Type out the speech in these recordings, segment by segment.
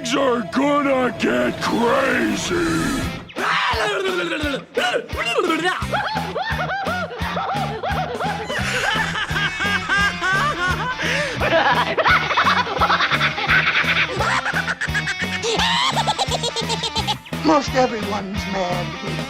Things are gonna get crazy! Most everyone's mad here.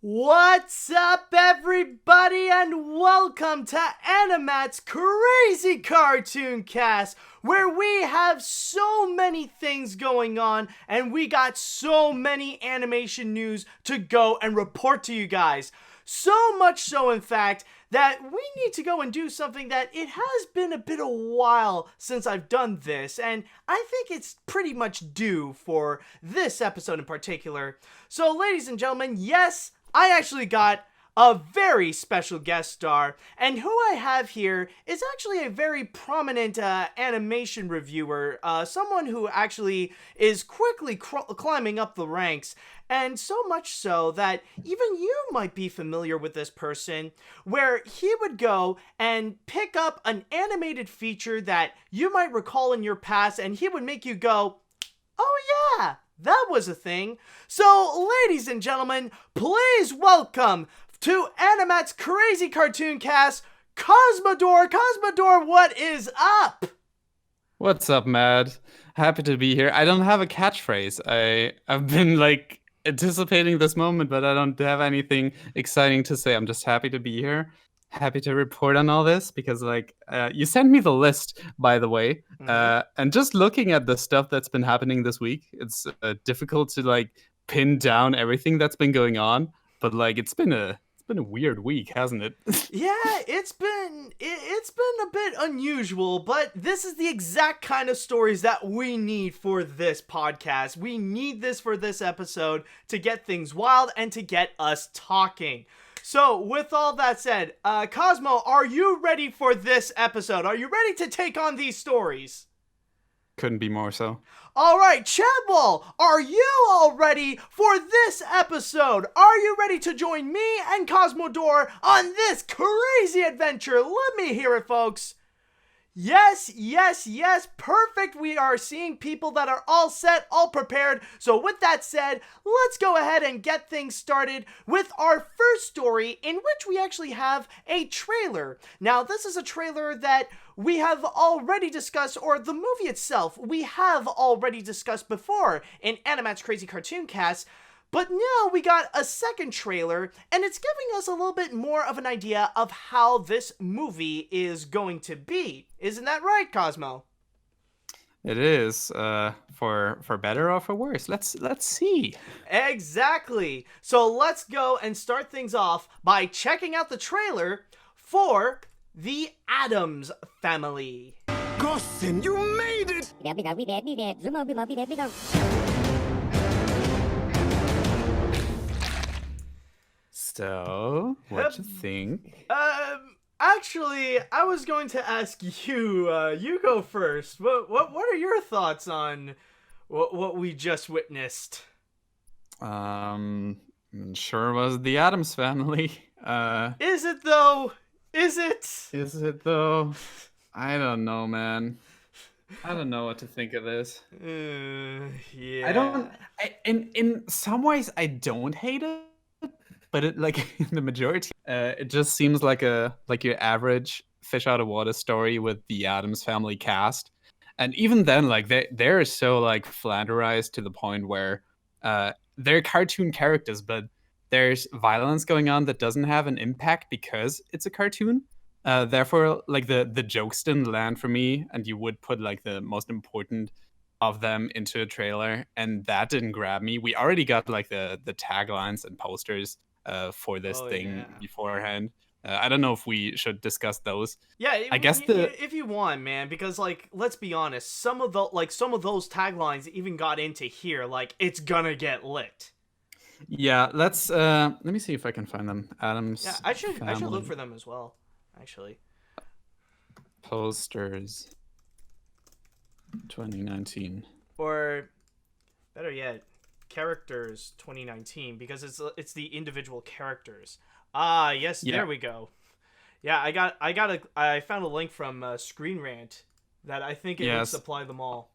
What's up, everybody, and welcome to AniMat's Crazy Cartoon Cast, where we have so many things going on, and we got so many animation news to go and report to you guys. So much so, in fact, that we need to go and do something that it has been a bit of a while since I've done this, and I think it's pretty much due for this episode in particular. So, ladies and gentlemen, yes, I actually got a very special guest star, and who I have here is actually a very prominent animation reviewer, someone who actually is quickly climbing up the ranks, and so much so that even you might be familiar with this person, where he would go and pick up an animated feature that you might recall in your past, and he would make you go, "Oh yeah, that was a thing." So, ladies and gentlemen, please welcome to AniMat's Crazy Cartoon Cast, Cosmodore. Cosmodore, what is up? What's up, Mad? Happy to be here. I don't have a catchphrase. I've been anticipating this moment, but I don't have anything exciting to say. I'm just happy to be here. Happy to report on all this because you sent me the list, by the way, and just looking at the stuff that's been happening this week, it's difficult to pin down everything that's been going on, but it's been a weird week, hasn't it? Yeah, it's been a bit unusual, but this is the exact kind of stories that we need for this podcast. We need this for this episode to get things wild and to get us talking. So, with all that said, Cosmo, are you ready for this episode? Are you ready to take on these stories? Couldn't be more so. All right, Chadwell, are you all ready for this episode? Are you ready to join me and Cosmodore on this crazy adventure? Let me hear it, folks. Yes, yes, yes, perfect. We are seeing people that are all set, all prepared. So with that said, let's go ahead and get things started with our first story, in which we actually have a trailer. Now, this is a trailer that we have already discussed, or the movie itself, we have already discussed before in AniMat's Crazy Cartoon Cast. But now we got a second trailer, and it's giving us a little bit more of an idea of how this movie is going to be. Isn't that right, Cosmo? It is, for better or for worse. Let's see. Exactly. So let's go and start things off by checking out the trailer for the Addams Family. Gossin, you made it! So, what you think? Actually, I was going to ask you, you go first. What are your thoughts on what we just witnessed? Sure was the Addams Family. Is it though? Is it? Is it though? I don't know, man. I don't know what to think of this. Yeah. In some ways, I don't hate it. But in the majority, it just seems like your average fish out of water story with the Addams Family cast, and even then, they're so flanderized to the point where they're cartoon characters, but there's violence going on that doesn't have an impact because it's a cartoon. Therefore, the jokes didn't land for me, and you would put the most important of them into a trailer, and that didn't grab me. We already got the taglines and posters for this thing beforehand. I don't know if we should discuss those. Yeah, I guess if you want, man, because let's be honest, some of those taglines even got into here. It's gonna get lit. Yeah, let's let me see if I can find them. Addams. Yeah, I should look for them as well, actually. Posters 2019. Or better yet, characters 2019, because it's the individual characters. Ah, yes, Yeah. there we go. Yeah, I found a link from Screen Rant that I think it would Yes. supply them all.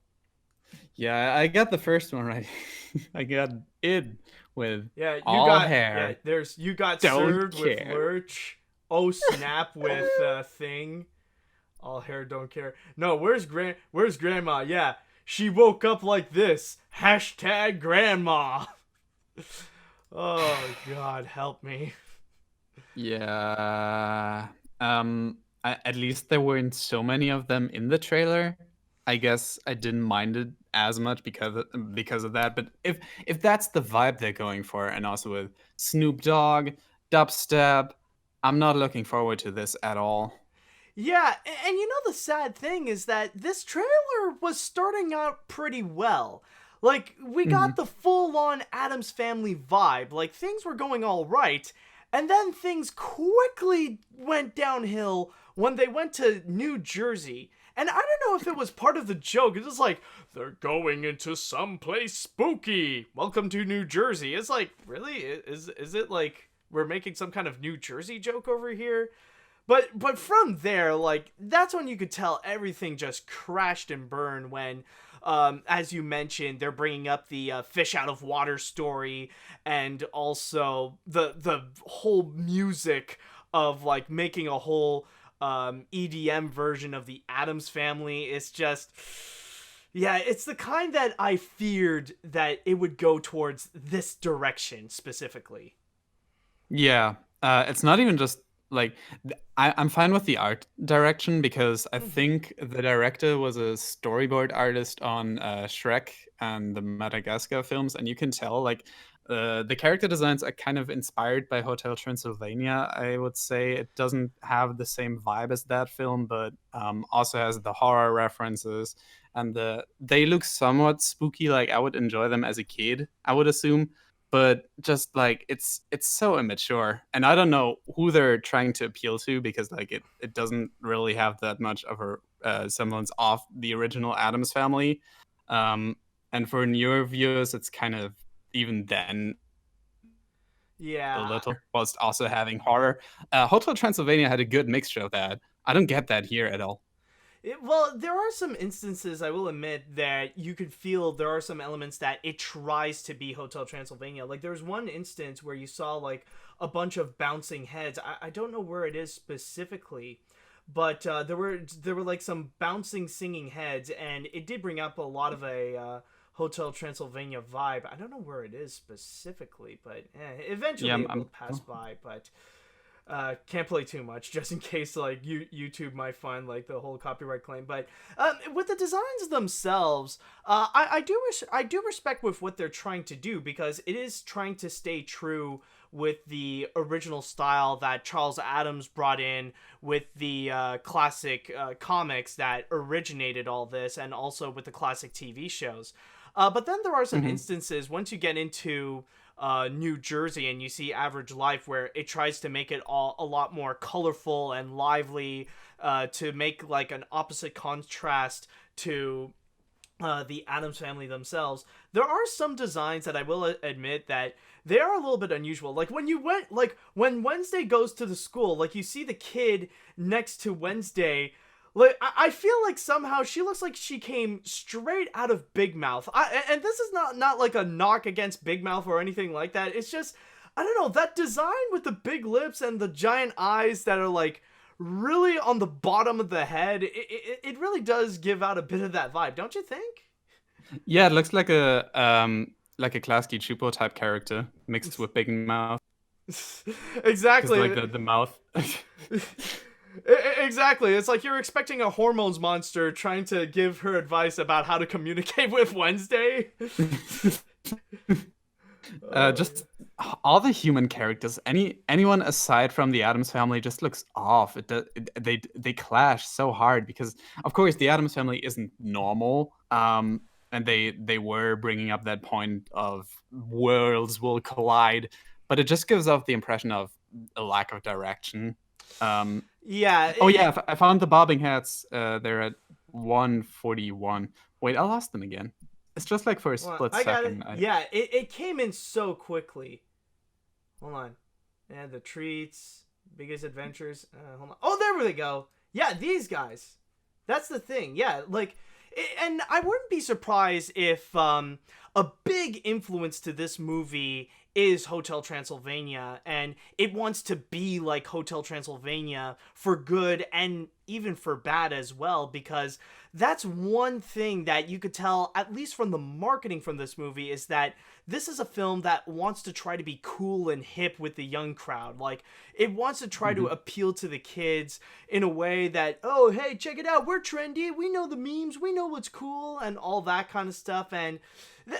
Yeah, I got the first one right. I got it with Yeah, all hair. you got Don't served with care. Lurch. Oh snap with Thing. All hair don't care. No, where's grandma? Yeah, she woke up like this. Hashtag grandma. Oh God, help me. Yeah. At least there weren't so many of them in the trailer. I guess I didn't mind it as much because of that. But if that's the vibe they're going for, and also with Snoop Dogg, dubstep, I'm not looking forward to this at all. Yeah, and you know the sad thing is that this trailer was starting out pretty well. Like, we got the full-on Addams Family vibe. Like, things were going all right. And then things quickly went downhill when they went to New Jersey. And I don't know if it was part of the joke. It's just like, they're going into someplace spooky. Welcome to New Jersey. It's like, really? Is it like we're making some kind of New Jersey joke over here? But from there, like, that's when you could tell everything just crashed and burned when, as you mentioned, they're bringing up the fish out of water story, and also the whole music of, like, making a whole EDM version of the Addams Family. It's just... Yeah, it's the kind that I feared that it would go towards this direction specifically. Yeah, it's not even just like I'm fine with the art direction because I think the director was a storyboard artist on Shrek and the Madagascar films, and you can tell like the character designs are kind of inspired by Hotel Transylvania. I would say it doesn't have the same vibe as that film, but also has the horror references, and they look somewhat spooky. Like I would enjoy them as a kid, I would assume, but just like it's so immature, and I don't know who they're trying to appeal to because like it doesn't really have that much of a semblance of the original Addams Family, and for newer viewers it's kind of even then a Yeah, little, whilst also having horror. Hotel Transylvania had a good mixture of that. I don't get that here at all. Well, there are some instances, I will admit, that you could feel there are some elements that it tries to be Hotel Transylvania. Like, there's one instance where you saw, like, a bunch of bouncing heads. I don't know where it is specifically, but there were like, some bouncing, singing heads, and it did bring up a lot of a Hotel Transylvania vibe. I don't know where it is specifically, but eventually Yeah, it will pass by, but... can't play too much just in case like YouTube might find like the whole copyright claim. But with the designs themselves, I do respect with what they're trying to do because it is trying to stay true with the original style that Charles Addams brought in with the classic comics that originated all this, and also with the classic TV shows. But then there are some instances once you get into New Jersey and you see Average Life where it tries to make it all a lot more colorful and lively, to make like an opposite contrast to the Addams Family themselves. There are some designs that I will admit that they are a little bit unusual. Like when Wednesday goes to the school, like you see the kid next to Wednesday. Like, I feel like somehow she looks like she came straight out of Big Mouth. And this is not like a knock against Big Mouth or anything like that. It's just, I don't know, that design with the big lips and the giant eyes that are like really on the bottom of the head, it really does give out a bit of that vibe, don't you think? Yeah, it looks like a Klasky Chupo type character mixed with Big Mouth. Exactly. Like the mouth. Exactly. It's like you're expecting a hormones monster trying to give her advice about how to communicate with Wednesday. Just all the human characters, anyone aside from the Addams Family, just looks off. They clash so hard because, of course, the Addams Family isn't normal. And they were bringing up that point of worlds will collide, but it just gives off the impression of a lack of direction. Yeah. I found the bobbing heads. They're at 141. Wait, I lost them again. It's just like for a split second. Yeah, it came in so quickly. Hold on. And the treats, Biggest Adventures. Hold on. Oh, there we go. Yeah, these guys. That's the thing. Yeah, like, and I wouldn't be surprised if a big influence to this movie is Hotel Transylvania, and it wants to be like Hotel Transylvania for good and even for bad as well, because that's one thing that you could tell, at least from the marketing from this movie, is that this is a film that wants to try to be cool and hip with the young crowd. Like, it wants to try to appeal to the kids in a way that, oh, hey, check it out, we're trendy, we know the memes, we know what's cool, and all that kind of stuff, and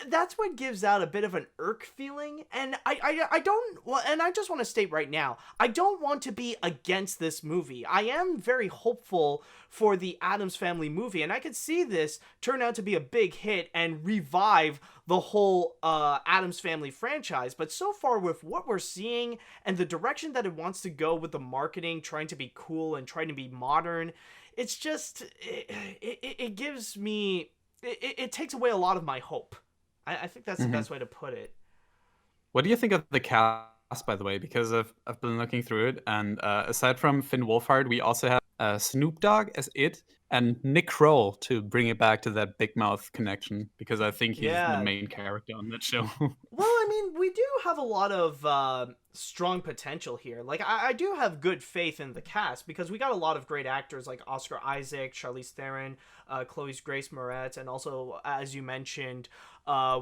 that's what gives out a bit of an irk feeling. And I don't, and I just want to state right now, I don't want to be against this movie. I am very hopeful for the Addams Family movie, and I could see this turn out to be a big hit and revive the whole Addams Family franchise. But so far, with what we're seeing and the direction that it wants to go with the marketing, trying to be cool and trying to be modern, it's just, it gives me, it takes away a lot of my hope. I think that's the best way to put it. What do you think of the cast, by the way? Because I've been looking through it, and aside from Finn Wolfhard, we also have Snoop Dogg as it, and Nick Kroll to bring it back to that Big Mouth connection, because I think he's the main character on that show. Well, I mean, we do have a lot of strong potential here. Like, I do have good faith in the cast, because we got a lot of great actors like Oscar Isaac, Charlize Theron, Chloe Grace Moretz, and also, as you mentioned,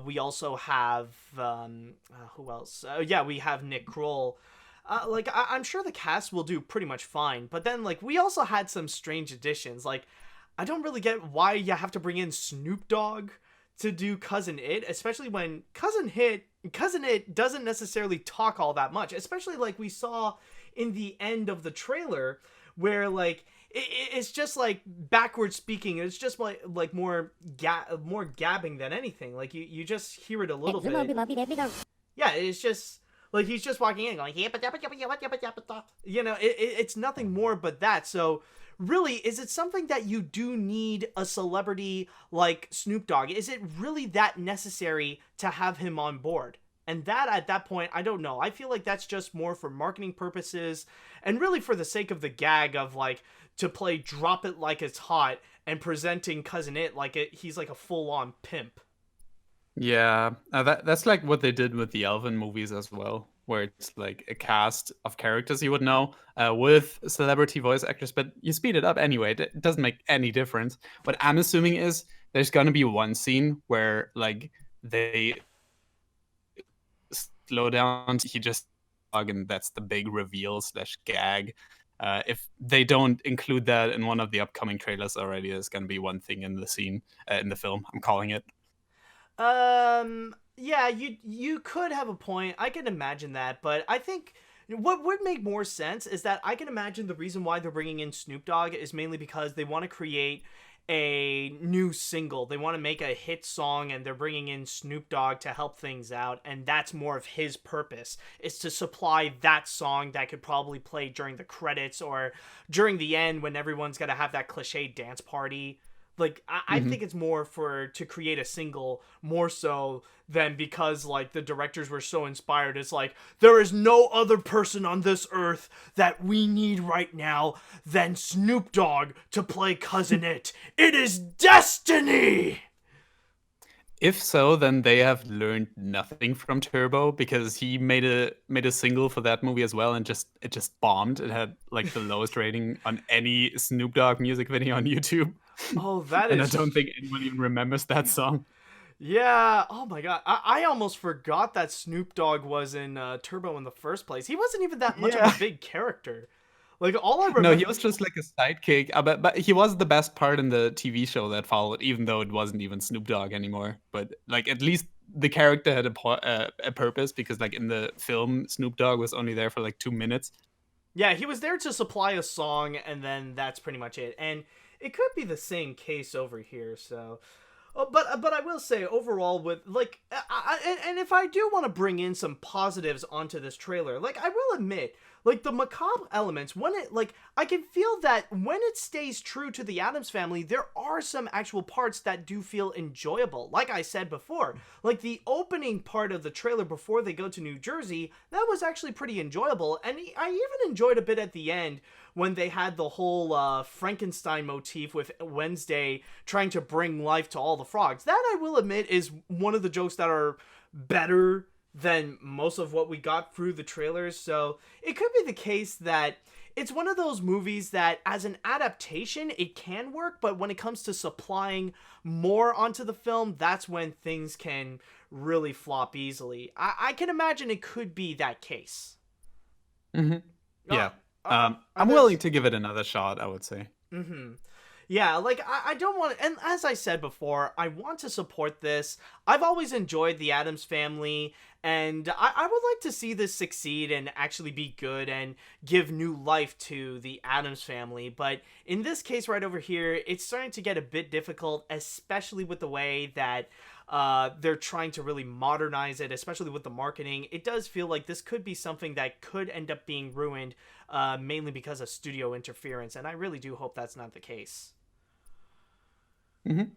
we also have who else? We have Nick Kroll. I'm sure the cast will do pretty much fine, but then, like, we also had some strange additions. Like, I don't really get why you have to bring in Snoop Dogg to do Cousin It, especially when Cousin It doesn't necessarily talk all that much, especially like we saw in the end of the trailer, where like it's just like backward speaking. It's just like more gabbing than anything. Like you just hear it a little bit. Yeah, it's just like he's just walking in going, you know, it's nothing more but that. So really, is it something that you do need a celebrity like Snoop Dogg? Is it really that necessary to have him on board? And that, at that point, I don't know. I feel like that's just more for marketing purposes and really for the sake of the gag of, like, to play Drop It Like It's Hot and presenting Cousin It like he's like a full-on pimp. Yeah, that's like what they did with the Elven movies as well, where it's like a cast of characters you would know with celebrity voice actors, but you speed it up anyway. It doesn't make any difference. What I'm assuming is there's going to be one scene where like they slow down, he just and that's the big reveal / gag. If they don't include that in one of the upcoming trailers already, there's going to be one thing in the scene in the film. I'm calling it. Yeah, you could have a point. I can imagine that, but I think what would make more sense is that I can imagine the reason why they're bringing in Snoop Dogg is mainly because they want to create a new single. They want to make a hit song, and they're bringing in Snoop Dogg to help things out, and that's more of his purpose, is to supply that song that could probably play during the credits or during the end when everyone's got to have that cliche dance party. Like, I think it's more to create a single more so than because, like, the directors were so inspired. It's like, there is no other person on this earth that we need right now than Snoop Dogg to play Cousin It. It is destiny! If so, then they have learned nothing from Turbo, because he made a single for that movie as well, and it just bombed. It had like the lowest rating on any Snoop Dogg music video on YouTube. Oh, that and is... I don't think anyone even remembers that song. Yeah, oh my god. I almost forgot that Snoop Dogg was in Turbo in the first place. He wasn't even that much of a big character. Like, all I remember... No, he was just like a sidekick, but he was the best part in the TV show that followed, even though it wasn't even Snoop Dogg anymore. But like, at least the character had a purpose, because like in the film, Snoop Dogg was only there for like 2 minutes. Yeah, he was there to supply a song, and then that's pretty much it. And it could be the same case over here, so... But I will say overall with like and if I do want to bring in some positives onto this trailer, like I will admit, like the macabre elements, when it like I can feel that when it stays true to the Addams Family, there are some actual parts that do feel enjoyable. Like I said before, like the opening part of the trailer before they go to New Jersey, that was actually pretty enjoyable, and I even enjoyed a bit at the end when they had the whole Frankenstein motif with Wednesday trying to bring life to all the frogs. That, I will admit, is one of the jokes that are better than most of what we got through the trailers. So it could be the case that it's one of those movies that as an adaptation, it can work, but when it comes to supplying more onto the film, that's when things can really flop easily. I can imagine it could be that case. Mm-hmm. Yeah. I'm willing to give it another shot, I would say. Mm-hmm. Yeah, like, I don't want to, and as I said before, I want to support this. I've always enjoyed the Addams Family, and I would like to see this succeed and actually be good and give new life to the Addams Family. But in this case right over here, it's starting to get a bit difficult, especially with the way that they're trying to really modernize it, especially with the marketing. It does feel like this could be something that could end up being ruined, mainly because of studio interference, and I really do hope that's not the case. Mm-hmm.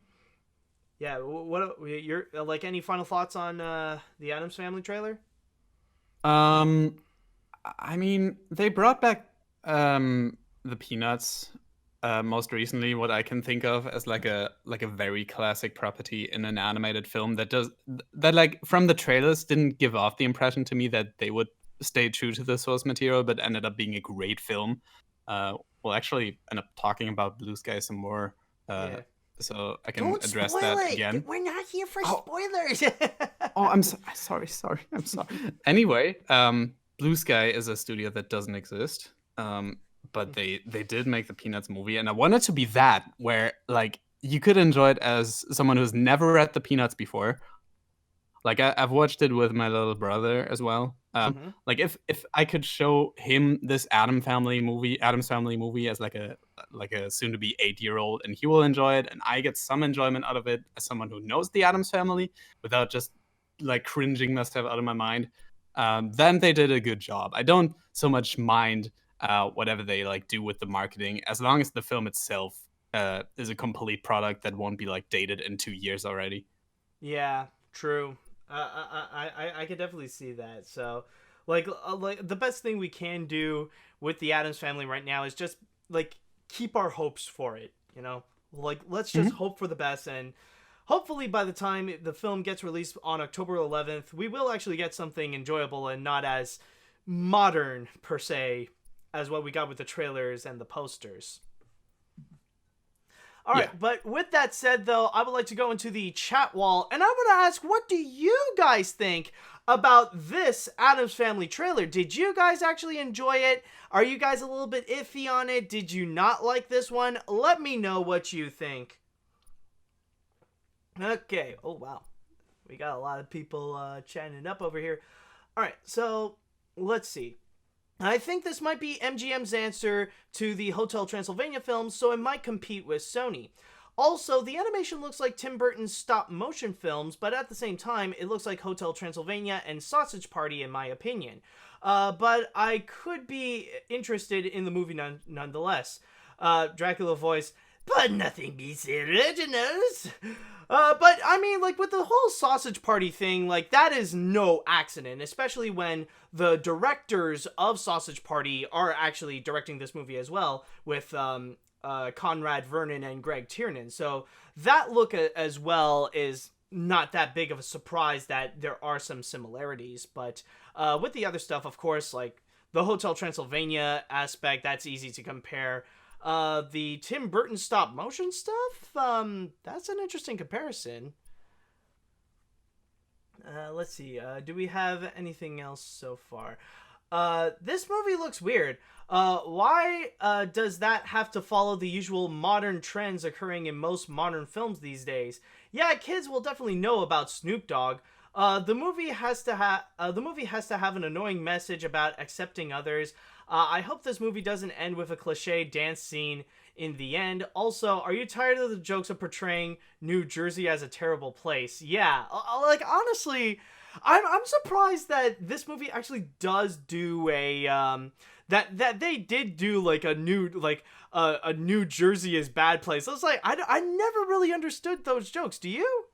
Yeah, what you're like? Any final thoughts on the Addams Family trailer? I mean, they brought back the Peanuts most recently. What I can think of as like a very classic property in an animated film that like from the trailers didn't give off the impression to me that they would stay true to the source material, but ended up being a great film. We'll actually end up talking about Blue Sky some more. Yeah. So I can Don't address spoil that it. again. We're not here for Oh. spoilers. Oh, sorry. I'm sorry. Anyway, Blue Sky is a studio that doesn't exist. But they did make the Peanuts movie, and I want it to be that, where like you could enjoy it as someone who's never read the Peanuts before. Like I've watched it with my little brother as well. Like if I could show him this Addams Family movie as like a soon to be 8-year-old, and he will enjoy it, and I get some enjoyment out of it as someone who knows the Addams Family without just like cringing myself out of my mind. Then they did a good job. I don't so much mind whatever they like do with the marketing, as long as the film itself is a complete product that won't be like dated in 2 years already. Yeah, true. I could definitely see that. So, like the best thing we can do with the Addams Family right now is just like keep our hopes for it. You know, like let's just hope for the best, and hopefully by the time the film gets released on October 11th, we will actually get something enjoyable and not as modern per se as what we got with the trailers and the posters. All right, but with that said, though, I would like to go into the chat wall, and I want to ask, what do you guys think about this Addams Family trailer? Did you guys actually enjoy it? Are you guys a little bit iffy on it? Did you not like this one? Let me know what you think. Okay, oh wow. We got a lot of people chatting it up over here. All right, so let's see. I think this might be MGM's answer to the Hotel Transylvania films, so it might compete with Sony. Also, the animation looks like Tim Burton's stop-motion films, but at the same time, it looks like Hotel Transylvania and Sausage Party, in my opinion. But I could be interested in the movie nonetheless. Dracula voice, but nothing beats the originals. But I mean, like with the whole Sausage Party thing, like that is no accident, especially when the directors of Sausage Party are actually directing this movie as well, with Conrad Vernon and Greg Tiernan. So that look as well is not that big of a surprise that there are some similarities. But with the other stuff, of course, like the Hotel Transylvania aspect, that's easy to compare. The Tim Burton stop motion stuff, that's an interesting comparison. Let's see, do we have anything else so far? This movie looks weird. Why does that have to follow the usual modern trends occurring in most modern films these days? Yeah, kids will definitely know about Snoop Dogg. The movie has to have an annoying message about accepting others. I hope this movie doesn't end with a cliche dance scene in the end. Also, are you tired of the jokes of portraying New Jersey as a terrible place? Yeah, like honestly, I'm surprised that this movie actually does do a that they did do like a New Jersey is bad place. I was like, I never really understood those jokes. Do you?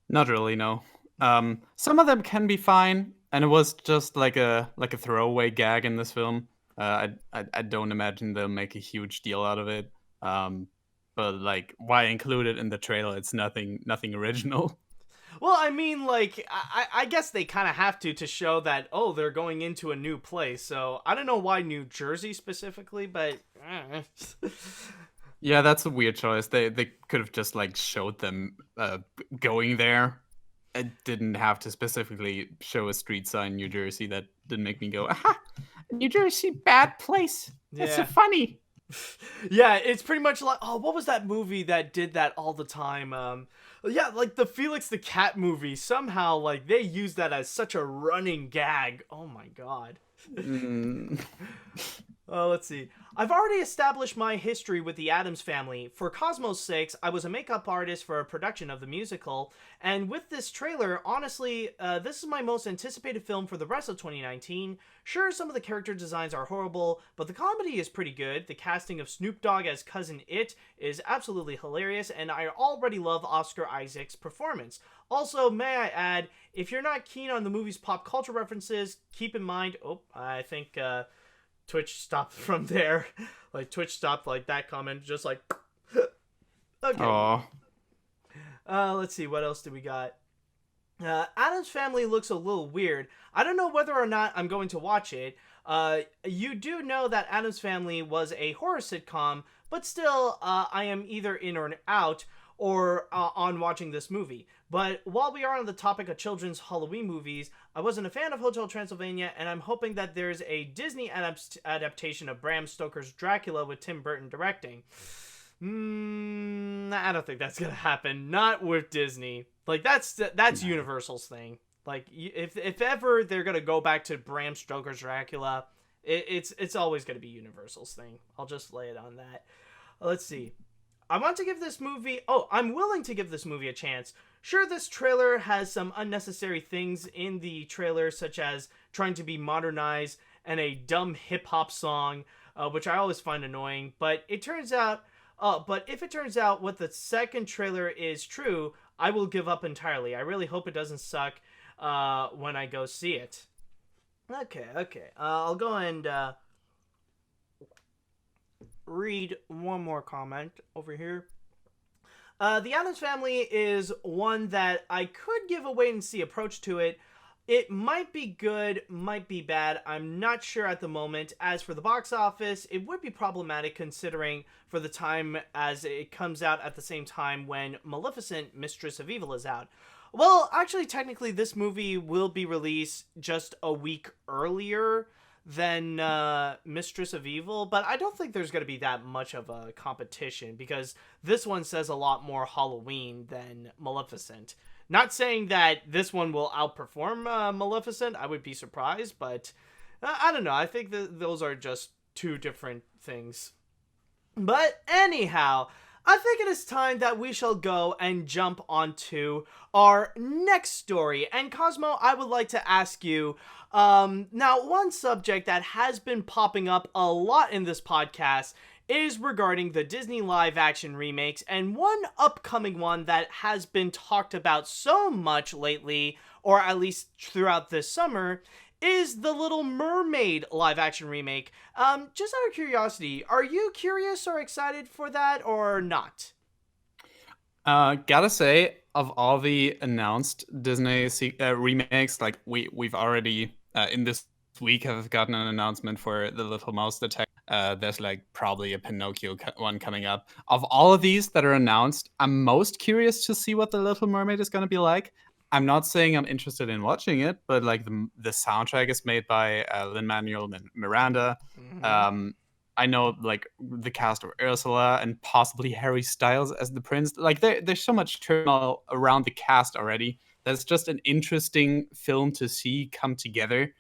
Not really, no. Some of them can be fine, and it was just like a throwaway gag in this film. I don't imagine they'll make a huge deal out of it. But like, why include it in the trailer? It's nothing original. Well, I mean, like, I guess they kind of have to show that, oh, they're going into a new place. So I don't know why New Jersey specifically, but. Yeah, that's a weird choice. They could have just like showed them going there. It didn't have to specifically show a street sign in New Jersey. That didn't make me go, aha, New Jersey, bad place. That's so Yeah. funny. Yeah, it's pretty much like, oh, what was that movie that did that all the time? Yeah, like the Felix the Cat movie. Somehow, like, they use that as such a running gag. Oh my god. Mm. Let's see. I've already established my history with the Addams Family. For Cosmo's sakes, I was a makeup artist for a production of the musical, and with this trailer, honestly, this is my most anticipated film for the rest of 2019. Sure, some of the character designs are horrible, but the comedy is pretty good. The casting of Snoop Dogg as Cousin It is absolutely hilarious, and I already love Oscar Isaac's performance. Also, may I add, if you're not keen on the movie's pop culture references, keep in mind, I think, Twitch stopped from there. Like, Twitch stopped, like, that comment, just like, okay. Aw. Let's see, what else do we got? Addams Family looks a little weird. I don't know whether or not I'm going to watch it. You do know that Addams Family was a horror sitcom, but still, I am either in or out, or on watching this movie. But while we are on the topic of children's Halloween movies, I wasn't a fan of Hotel Transylvania, and I'm hoping that there's a Disney adaptation of Bram Stoker's Dracula with Tim Burton directing. I don't think that's gonna happen. Not with Disney. Like, that's Universal's thing. Like, if ever they're gonna go back to Bram Stoker's Dracula, it's always gonna be Universal's thing. I'll just lay it on that. Let's see. I'm willing to give this movie a chance. Sure, this trailer has some unnecessary things in the trailer, such as trying to be modernized and a dumb hip-hop song, which I always find annoying. But if it turns out what the second trailer is true, I will give up entirely. I really hope it doesn't suck when I go see it. Okay. I'll go and read one more comment over here. The Addams Family is one that I could give a wait-and-see approach to it. It might be good, might be bad. I'm not sure at the moment. As for the box office, it would be problematic considering for the time as it comes out at the same time when Maleficent, Mistress of Evil is out. Well, actually, technically, this movie will be released just a week earlier than Mistress of Evil, but I don't think there's going to be that much of a competition because this one says a lot more Halloween than Maleficent. Not saying that this one will outperform Maleficent, I would be surprised, but I don't know, I think that those are just two different things. But anyhow, I think it is time that we shall go and jump onto our next story. And Cosmo, I would like to ask you, now one subject that has been popping up a lot in this podcast is regarding the Disney live action remakes, and one upcoming one that has been talked about so much lately, or at least throughout this summer, is the Little Mermaid live action remake. Just out of curiosity, are you curious or excited for that or not? Gotta say, of all the announced Disney remakes, like we've already in this week have gotten an announcement for the Little Mouse Detective. There's like probably a Pinocchio one coming up. Of all of these that are announced, I'm most curious to see what the Little Mermaid is going to be like. I'm not saying I'm interested in watching it, but like the soundtrack is made by Lin-Manuel Miranda. Mm-hmm. I know like the cast of Ursula and possibly Harry Styles as the prince. Like there's so much turmoil around the cast already. That's just an interesting film to see come together.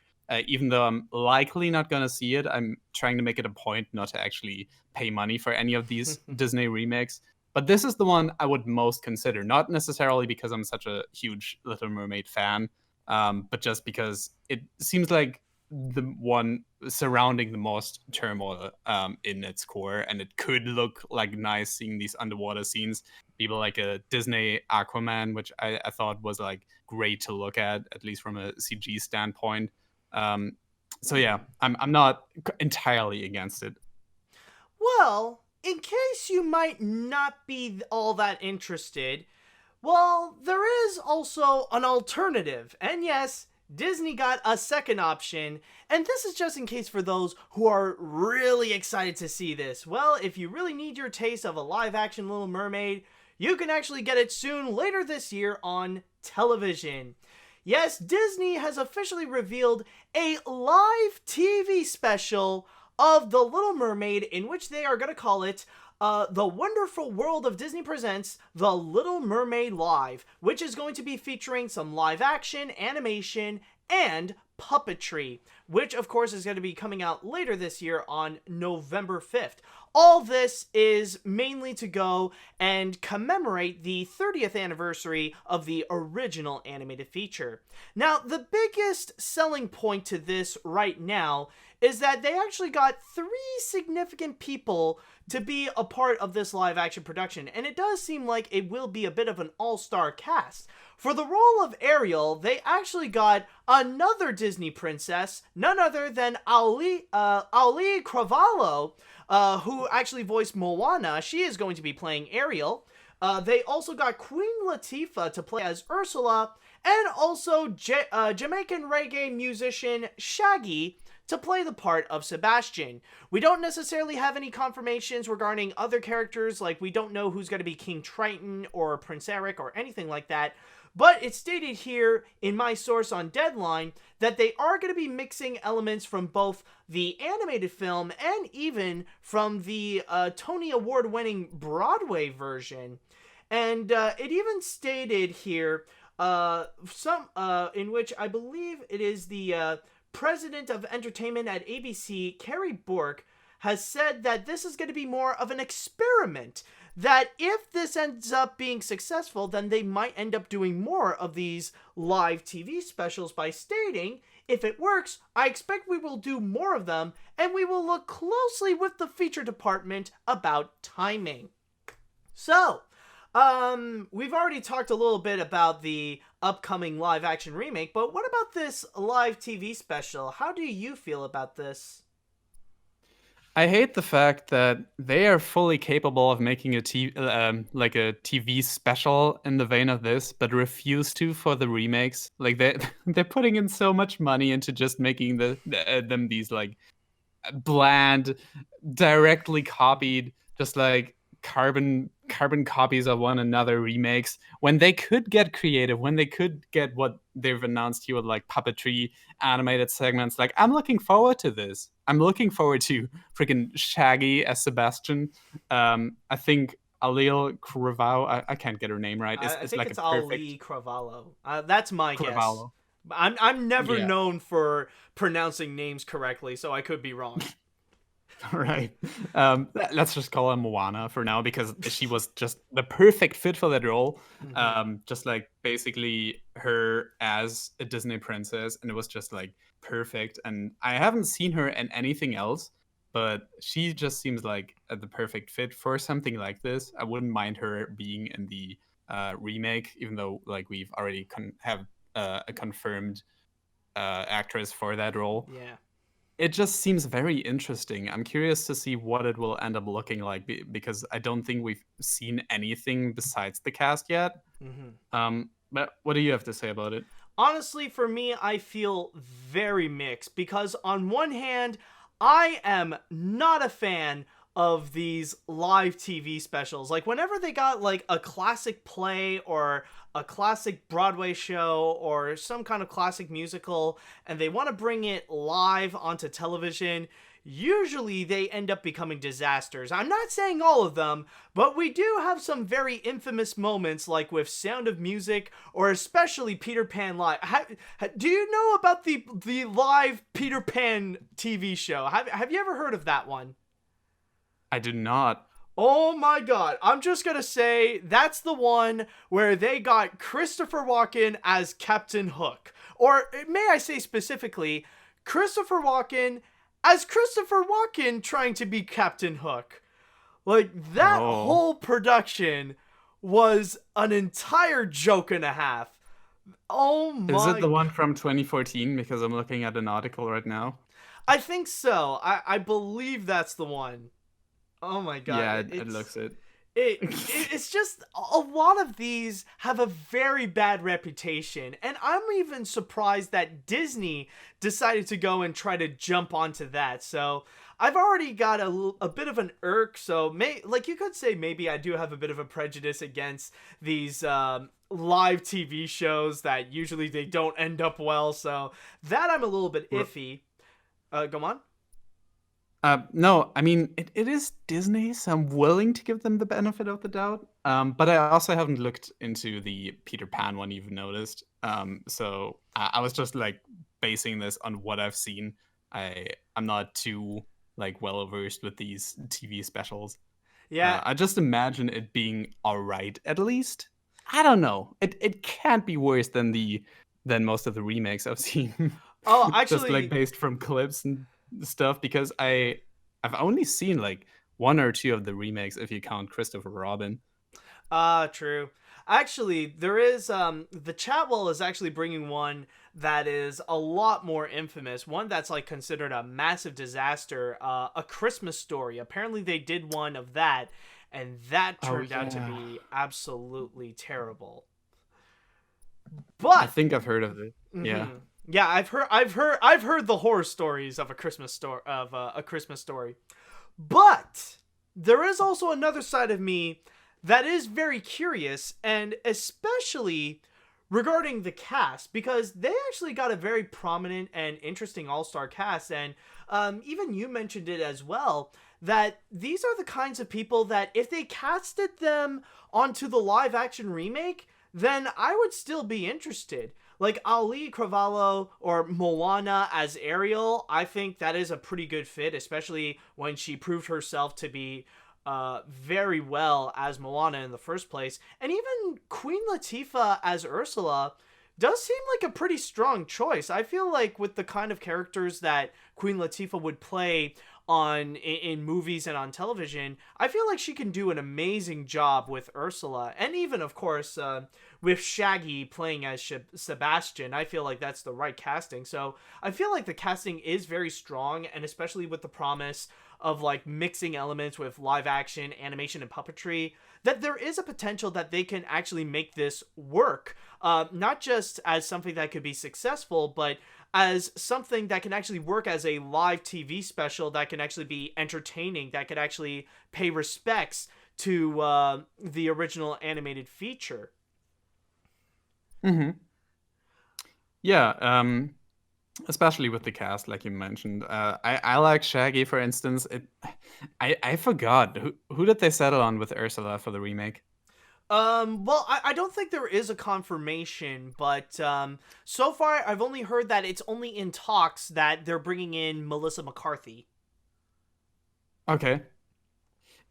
Even though I'm likely not going to see it, I'm trying to make it a point not to actually pay money for any of these Disney remakes. But this is the one I would most consider, not necessarily because I'm such a huge Little Mermaid fan, but just because it seems like the one surrounding the most turmoil in its core, and it could look like nice seeing these underwater scenes. People like a Disney Aquaman, which I thought was like great to look at least from a CG standpoint. So yeah, I'm not entirely against it. Well, in case you might not be all that interested, well, there is also an alternative. And yes, Disney got a second option, and this is just in case for those who are really excited to see this. Well, if you really need your taste of a live-action Little Mermaid, you can actually get it soon later this year on television. Yes, Disney has officially revealed a live TV special of The Little Mermaid, in which they are going to call it The Wonderful World of Disney Presents The Little Mermaid Live, which is going to be featuring some live action, animation, and puppetry, which of course is going to be coming out later this year on November 5th. All this is mainly to go and commemorate the 30th anniversary of the original animated feature. Now, the biggest selling point to this right now is that they actually got 3 significant people to be a part of this live action production, and it does seem like it will be a bit of an all-star cast. For the role of Ariel, they actually got another Disney princess, none other than Ali Cravalho, who actually voiced Moana. She is going to be playing Ariel. They also got Queen Latifah to play as Ursula, and also Jamaican reggae musician Shaggy to play the part of Sebastian. We don't necessarily have any confirmations regarding other characters, like we don't know who's going to be King Triton or Prince Eric or anything like that, but it's stated here in my source on Deadline that they are going to be mixing elements from both the animated film and even from the Tony Award-winning Broadway version. And it even stated here in which I believe it is the president of entertainment at ABC, Carrie Bork, has said that this is going to be more of an experiment. That if this ends up being successful, then they might end up doing more of these live TV specials by stating, if it works, I expect we will do more of them, and we will look closely with the feature department about timing. So, we've already talked a little bit about the upcoming live action remake, but what about this live TV special? How do you feel about this? I hate the fact that they are fully capable of making a TV special in the vein of this, but refuse to for the remakes. Like they're putting in so much money into just making them these like bland, directly copied, just like carbon copies of one another remakes, when they could get creative, when they could get what they've announced here with like puppetry, animated segments. Like, I'm looking forward to this. I'm looking forward to freaking Shaggy as Sebastian. I think Alil Cravalho, I can't get her name right. I think it's Ali Cravalho. That's my guess. I'm never known for pronouncing names correctly, so I could be wrong. All right. Let's just call her Moana for now, because she was just the perfect fit for that role. Mm-hmm. Just like basically her as a Disney princess, and it was just like perfect. And I haven't seen her in anything else, but she just seems like the perfect fit for something like this. I wouldn't mind her being in the remake, even though like we've already have a confirmed actress for that role. Yeah. It just seems very interesting. I'm curious to see what it will end up looking like, because I don't think we've seen anything besides the cast yet. Mm-hmm. But what do you have to say about it? Honestly, for me, I feel very mixed, because on one hand, I am not a fan of these live TV specials. Like, whenever they got like a classic play or a classic Broadway show or some kind of classic musical and they want to bring it live onto television, usually they end up becoming disasters. I'm not saying all of them, but we do have some very infamous moments, like with Sound of Music, or especially Peter Pan Live. Do you know about the live Peter Pan TV show? Have you ever heard of that one? I do not. Oh my god, I'm just gonna say that's the one where they got Christopher Walken as Captain Hook. Or may I say specifically, Christopher Walken as Christopher Walken trying to be Captain Hook. Like, that whole production was an entire joke and a half. Oh my... Is it the one from 2014? Because I'm looking at an article right now. I think so. I believe that's the one. Oh my god. Yeah, it looks it. It's just, a lot of these have a very bad reputation, and I'm even surprised that Disney decided to go and try to jump onto that. So I've already got a bit of an irk, so you could say maybe I do have a bit of a prejudice against these live TV shows that usually they don't end up well, so that I'm a little bit iffy. Go on. No, I mean, it is Disney, so I'm willing to give them the benefit of the doubt. But I also haven't looked into the Peter Pan one you've noticed. So I was just like basing this on what I've seen. I'm not too like well versed with these TV specials. Yeah. I just imagine it being alright at least. I don't know. It can't be worse than most of the remakes I've seen. Oh, actually, just like based from clips and stuff, because I've only seen like one or two of the remakes if you count Christopher Robin. True. Actually, there is the Chatwell is actually bringing one that is a lot more infamous, one that's like considered a massive disaster, A Christmas Story. Apparently they did one of that, and that turned out to be absolutely terrible. But I think I've heard of it. Mm-hmm. Yeah. Yeah, I've heard the horror stories of A Christmas Story. But there is also another side of me that is very curious, and especially regarding the cast, because they actually got a very prominent and interesting all-star cast, and even you mentioned it as well, that these are the kinds of people that if they casted them onto the live-action remake, then I would still be interested. Like Ali Cravalho or Moana as Ariel, I think that is a pretty good fit, especially when she proved herself to be very well as Moana in the first place. And even Queen Latifah as Ursula does seem like a pretty strong choice. I feel like with the kind of characters that Queen Latifah would play in movies and on television, I feel like she can do an amazing job with Ursula. And even, of course, with Shaggy playing as Sebastian, I feel like that's the right casting. So I feel like the casting is very strong, and especially with the promise of like mixing elements with live action, animation, and puppetry, that there is a potential that they can actually make this work. Not just as something that could be successful, but as something that can actually work as a live TV special that can actually be entertaining, that could actually pay respects to the original animated feature. Mm-hmm. Yeah, especially with the cast, like you mentioned. I like Shaggy, for instance. I forgot. Who did they settle on with Ursula for the remake? Well, I don't think there is a confirmation, but so far I've only heard that it's only in talks that they're bringing in Melissa McCarthy. Okay.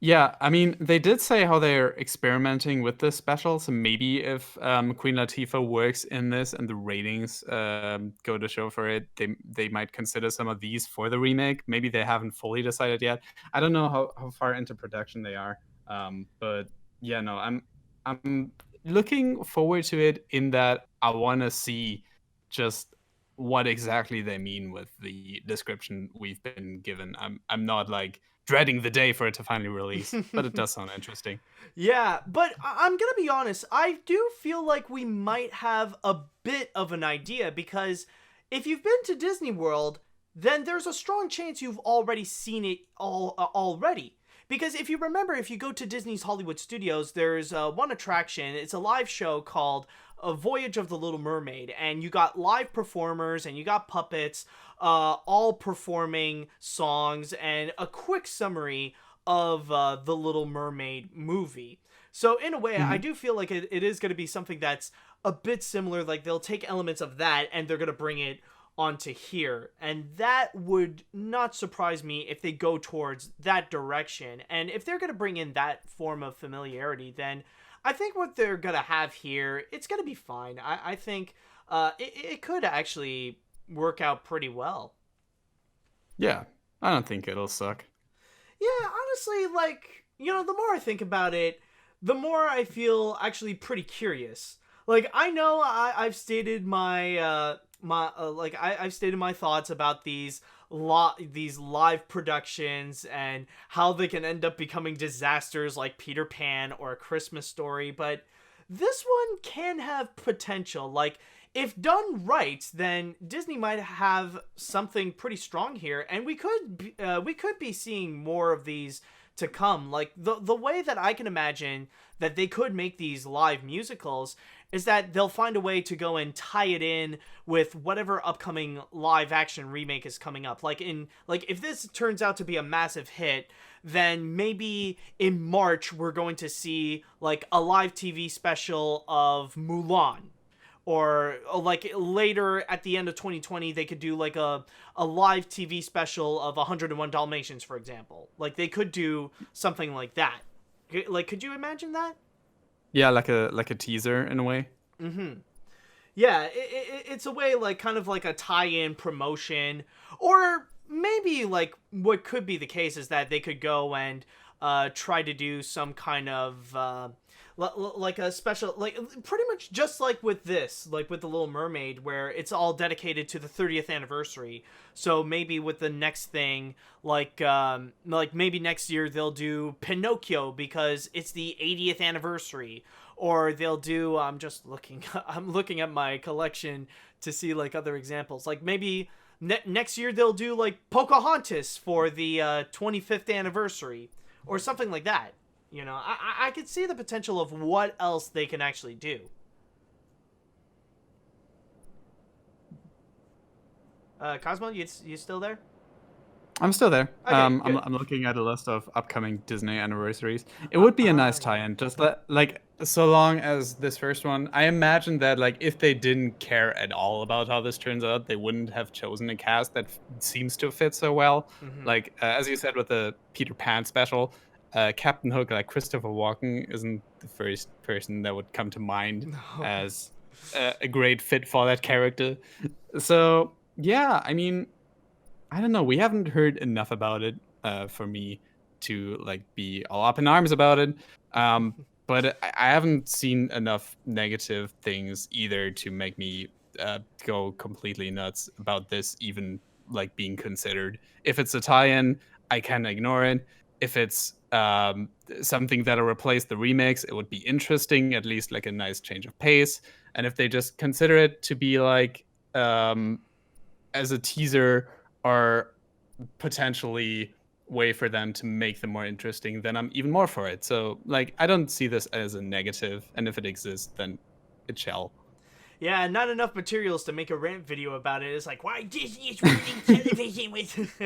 Yeah, I mean, they did say how they're experimenting with this special, so maybe if Queen Latifah works in this and the ratings go to show for it, they might consider some of these for the remake. Maybe they haven't fully decided yet. I don't know how far into production they are, but yeah, no, I'm looking forward to it in that I want to see just what exactly they mean with the description we've been given. I'm not like dreading the day for it to finally release, but it does sound interesting. Yeah, but I'm gonna be honest, I do feel like we might have a bit of an idea, because if you've been to Disney World, then there's a strong chance you've already seen it already. Because if you remember, if you go to Disney's Hollywood Studios, there's one attraction. It's a live show called A Voyage of the Little Mermaid. And you got live performers and you got puppets all performing songs and a quick summary of the Little Mermaid movie. So in a way, I do feel like it is going to be something that's a bit similar. Like they'll take elements of that and they're going to bring it onto here. And that would not surprise me if they go towards that direction. And if they're going to bring in that form of familiarity, then I think what they're going to have here, it's going to be fine. I think it could actually work out pretty well. Yeah, I don't think it'll suck. Yeah, honestly, like, you know, the more I think about it, the more I feel actually pretty curious. Like, I know I've stated my I've stated my thoughts about these live productions and how they can end up becoming disasters like Peter Pan or A Christmas Story, but this one can have potential. Like, if done right, then Disney might have something pretty strong here, and we could be seeing more of these to come. Like, the way that I can imagine that they could make these live musicals is that they'll find a way to go and tie it in with whatever upcoming live action remake is coming up. Like if this turns out to be a massive hit, then maybe in March we're going to see like a live TV special of Mulan. Or like later at the end of 2020, they could do like a live TV special of 101 Dalmatians, for example. Like they could do something like that. Like, could you imagine that? Yeah, like a teaser in a way. Yeah, it's a way like kind of like a tie-in promotion, or maybe like what could be the case is that they could go and try to do some kind of like a special, like pretty much just like with this, like with the Little Mermaid, where it's all dedicated to the 30th anniversary. So maybe with the next thing, like maybe next year they'll do Pinocchio because it's the 80th anniversary, or they'll do I'm looking at my collection to see like other examples. Like maybe next year they'll do like Pocahontas for the 25th anniversary or something like that. You know, I could see the potential of what else they can actually do. Cosmo, you still there? I'm still there. Okay, I'm good. looking at a list of upcoming Disney anniversaries. It would be a nice tie-in, just like so long as this first one. I imagine that like if they didn't care at all about how this turns out, they wouldn't have chosen a cast that seems to fit so well. Like as you said with the Peter Pan special, Captain Hook, like Christopher Walken, isn't the first person that would come to mind as a great fit for that character. So yeah, I mean, I don't know. We haven't heard enough about it for me to like be all up in arms about it. But I haven't seen enough negative things either to make me go completely nuts about this even like being considered. If it's a tie-in, I can ignore it. If it's something that'll replace the remakes, it would be interesting, at least like a nice change of pace. And if they just consider it to be like as a teaser or potentially way for them to make them more interesting, then I'm even more for it. So like I don't see this as a negative, and if it exists, then it shall. Yeah, not enough materials to make a rant video about it. It's like, why Disney is ruining television with...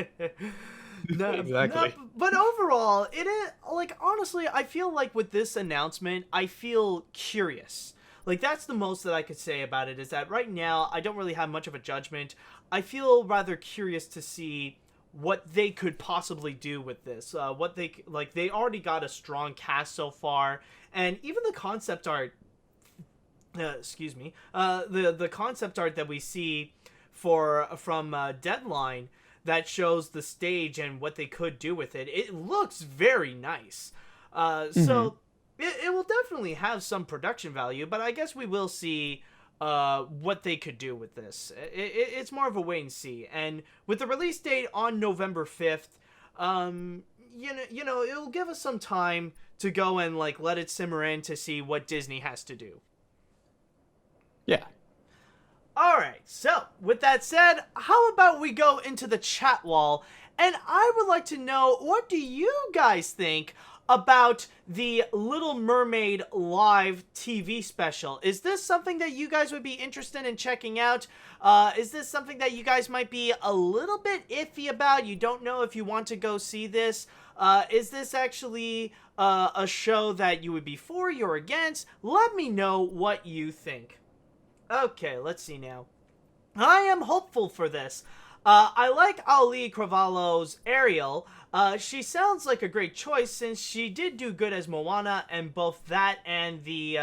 No, Exactly. no, but overall, it is, like, honestly, I feel like with this announcement, I feel curious. Like, that's the most that I could say about it, is that right now, I don't really have much of a judgment. I feel rather curious to see what they could possibly do with this. What they, like, they already got a strong cast so far, and even the concept art, the concept art that we see from Deadline, that shows the stage and what they could do with it. It looks very nice. So it will definitely have some production value, but I guess we will see what they could do with this. It's more of a wait and see. And with the release date on November 5th, you know, it'll give us some time to go and like let it simmer in to see what Disney has to do. Yeah. Alright, so with that said, how about we go into the chat wall, and I would like to know, what do you guys think about the Little Mermaid live TV special. Is this something that you guys would be interested in checking out? Is this something that you guys might be a little bit iffy about? You don't know if you want to go see this? Is this actually a show that you would be for, you're against? Let me know what you think. Okay, let's see now. I am hopeful for this. I like Ali Cravalho's Ariel. She sounds like a great choice since she did do good as Moana and both that and the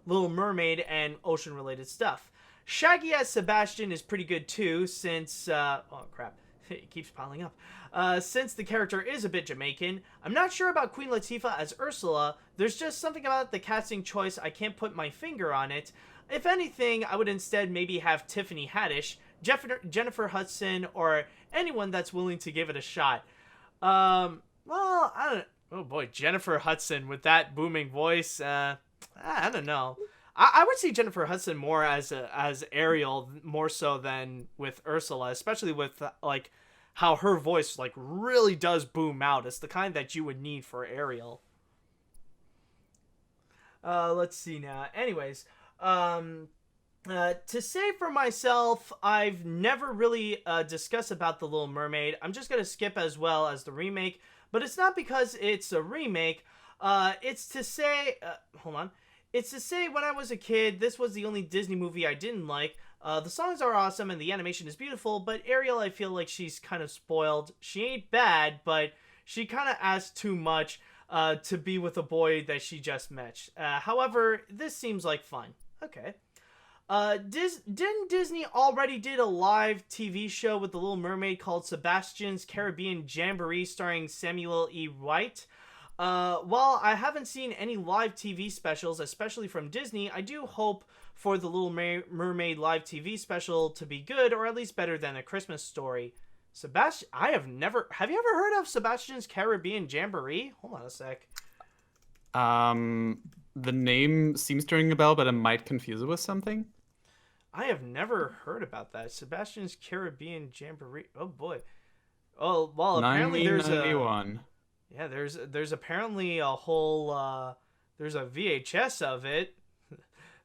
Little Mermaid and ocean-related stuff. Shaggy as Sebastian is pretty good too since... oh crap, it keeps piling up. Since the character is a bit Jamaican. I'm not sure about Queen Latifah as Ursula. There's just something about the casting choice, I can't put my finger on it. If anything, I would instead maybe have Tiffany Haddish, Jennifer Hudson, or anyone that's willing to give it a shot. Well, I don't... Oh boy, Jennifer Hudson with that booming voice. I don't know. I would see Jennifer Hudson more as Ariel, more so than with Ursula, especially with like how her voice like really does boom out. It's the kind that you would need for Ariel. Let's see now. Anyways, to say for myself, I've never really discussed about The Little Mermaid. I'm just going to skip as well as the remake, but it's not because it's a remake. It's to say, hold on. It's to say when I was a kid, this was the only Disney movie I didn't like. The songs are awesome and the animation is beautiful, but Ariel, I feel like she's kind of spoiled. She ain't bad, but she kind of asks too much to be with a boy that she just met. However, this seems like fun. Okay. Didn't Disney already did a live TV show with The Little Mermaid called Sebastian's Caribbean Jamboree starring Samuel E. White? While I haven't seen any live TV specials, especially from Disney, I do hope for the Little Mermaid live TV special to be good, or at least better than A Christmas Story. Have you ever heard of Sebastian's Caribbean Jamboree? Hold on a sec. The name seems to ring a bell, but I might confuse it with something. I have never heard about that. Sebastian's Caribbean Jamboree. Oh boy. Oh, well, apparently there's a... Yeah, there's apparently a whole, there's a VHS of it.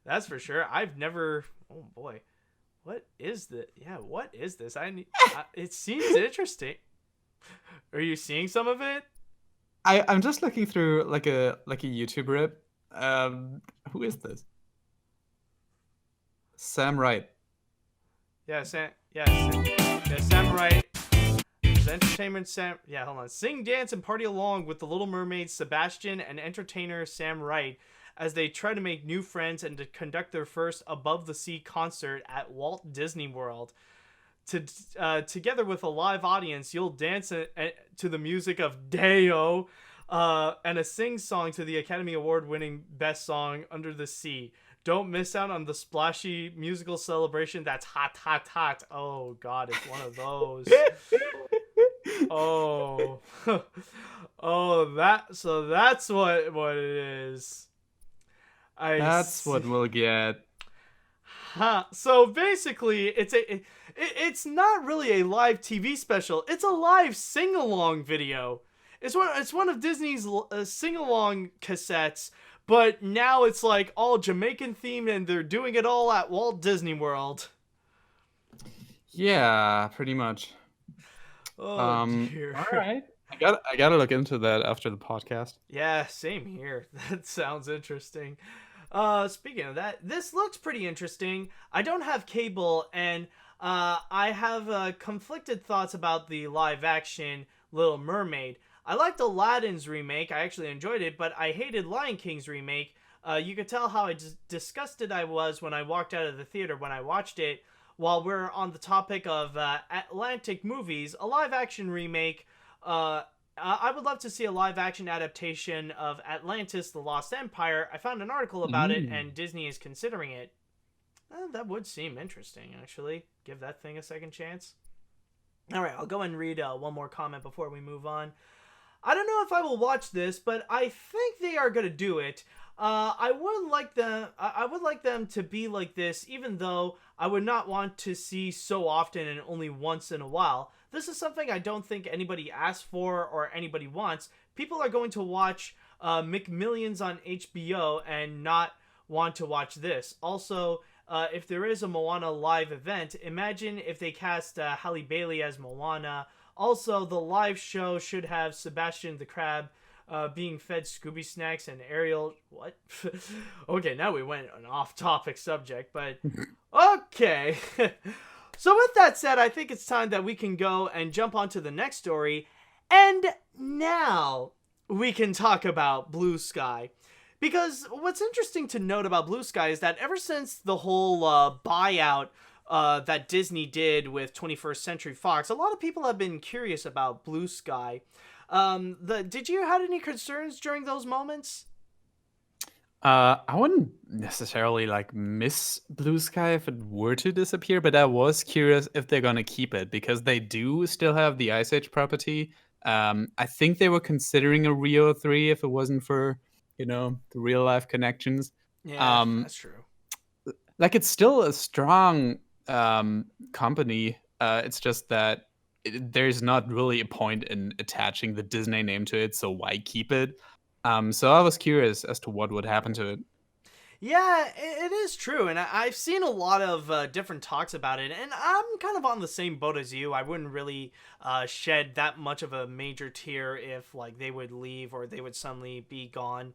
That's for sure. I've never... Oh boy. What is this? Yeah, what is this? It seems interesting. Are you seeing some of it? I'm just looking through like a YouTube rip. Who is this? Sam Wright. Yeah, Sam Wright. Entertainment Sam. Yeah, hold on. Sing, dance, and party along with the Little Mermaid, Sebastian, and entertainer Sam Wright as they try to make new friends and to conduct their first above-the-sea concert at Walt Disney World. Together with a live audience, you'll dance to the music of Deo and a sing-song to the Academy Award-winning Best Song, Under the Sea. Don't miss out on the splashy musical celebration that's hot, hot, hot. Oh, God, it's one of those. Oh. So that's what it is. That's what we'll get. Huh. So basically, it's not really a live TV special. It's a live sing-along video. It's one of Disney's sing-along cassettes, but now it's like all Jamaican themed, and they're doing it all at Walt Disney World. Yeah, pretty much. Oh dear. All right. I gotta look into that after the podcast. Yeah, same here. That sounds interesting. Speaking of that, this looks pretty interesting. I don't have cable, and I have conflicted thoughts about the live-action Little Mermaid. I liked Aladdin's remake. I actually enjoyed it, but I hated Lion King's remake. You could tell how disgusted I was when I walked out of the theater when I watched it. While we're on the topic of Atlantic movies, a live-action remake, I would love to see a live-action adaptation of Atlantis, The Lost Empire. I found an article about it, and Disney is considering it. That would seem interesting, actually. Give that thing a second chance. All right, I'll go and read one more comment before we move on. I don't know if I will watch this, but I think they are going to do it. I would like them to be like this, even though I would not want to see so often and only once in a while. This is something I don't think anybody asked for or anybody wants. people are going to watch McMillions on HBO and not want to watch this. Also, if there is a Moana live event, imagine if they cast Halle Bailey as Moana. Also, the live show should have Sebastian the Crab being fed Scooby snacks and Ariel. What? Okay, now we went an off-topic subject, but okay. So with that said, I think it's time that we can go and jump onto the next story. And now we can talk about Blue Sky. Because what's interesting to note about Blue Sky is that ever since the whole buyout that Disney did with 21st Century Fox, a lot of people have been curious about Blue Sky. Did you have any concerns during those moments? I wouldn't necessarily miss Blue Sky if it were to disappear, but I was curious if they're gonna keep it because they do still have the Ice Age property. I think they were considering a Rio 3 if it wasn't for, the real life connections. Yeah, that's true. It's still a strong company. It's just that there's not really a point in attaching the Disney name to it, so why keep it? So I was curious as to what would happen to it. Yeah, it is true, and I've seen a lot of different talks about it, and I'm kind of on the same boat as you. I wouldn't really shed that much of a major tear if they would leave or they would suddenly be gone.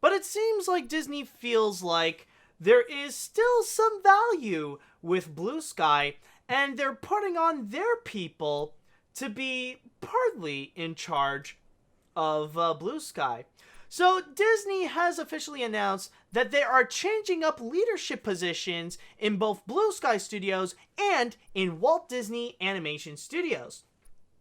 But it seems like Disney feels like there is still some value with Blue Sky, and they're putting on their people to be partly in charge of Blue Sky. So Disney has officially announced that they are changing up leadership positions in both Blue Sky Studios and in Walt Disney Animation Studios.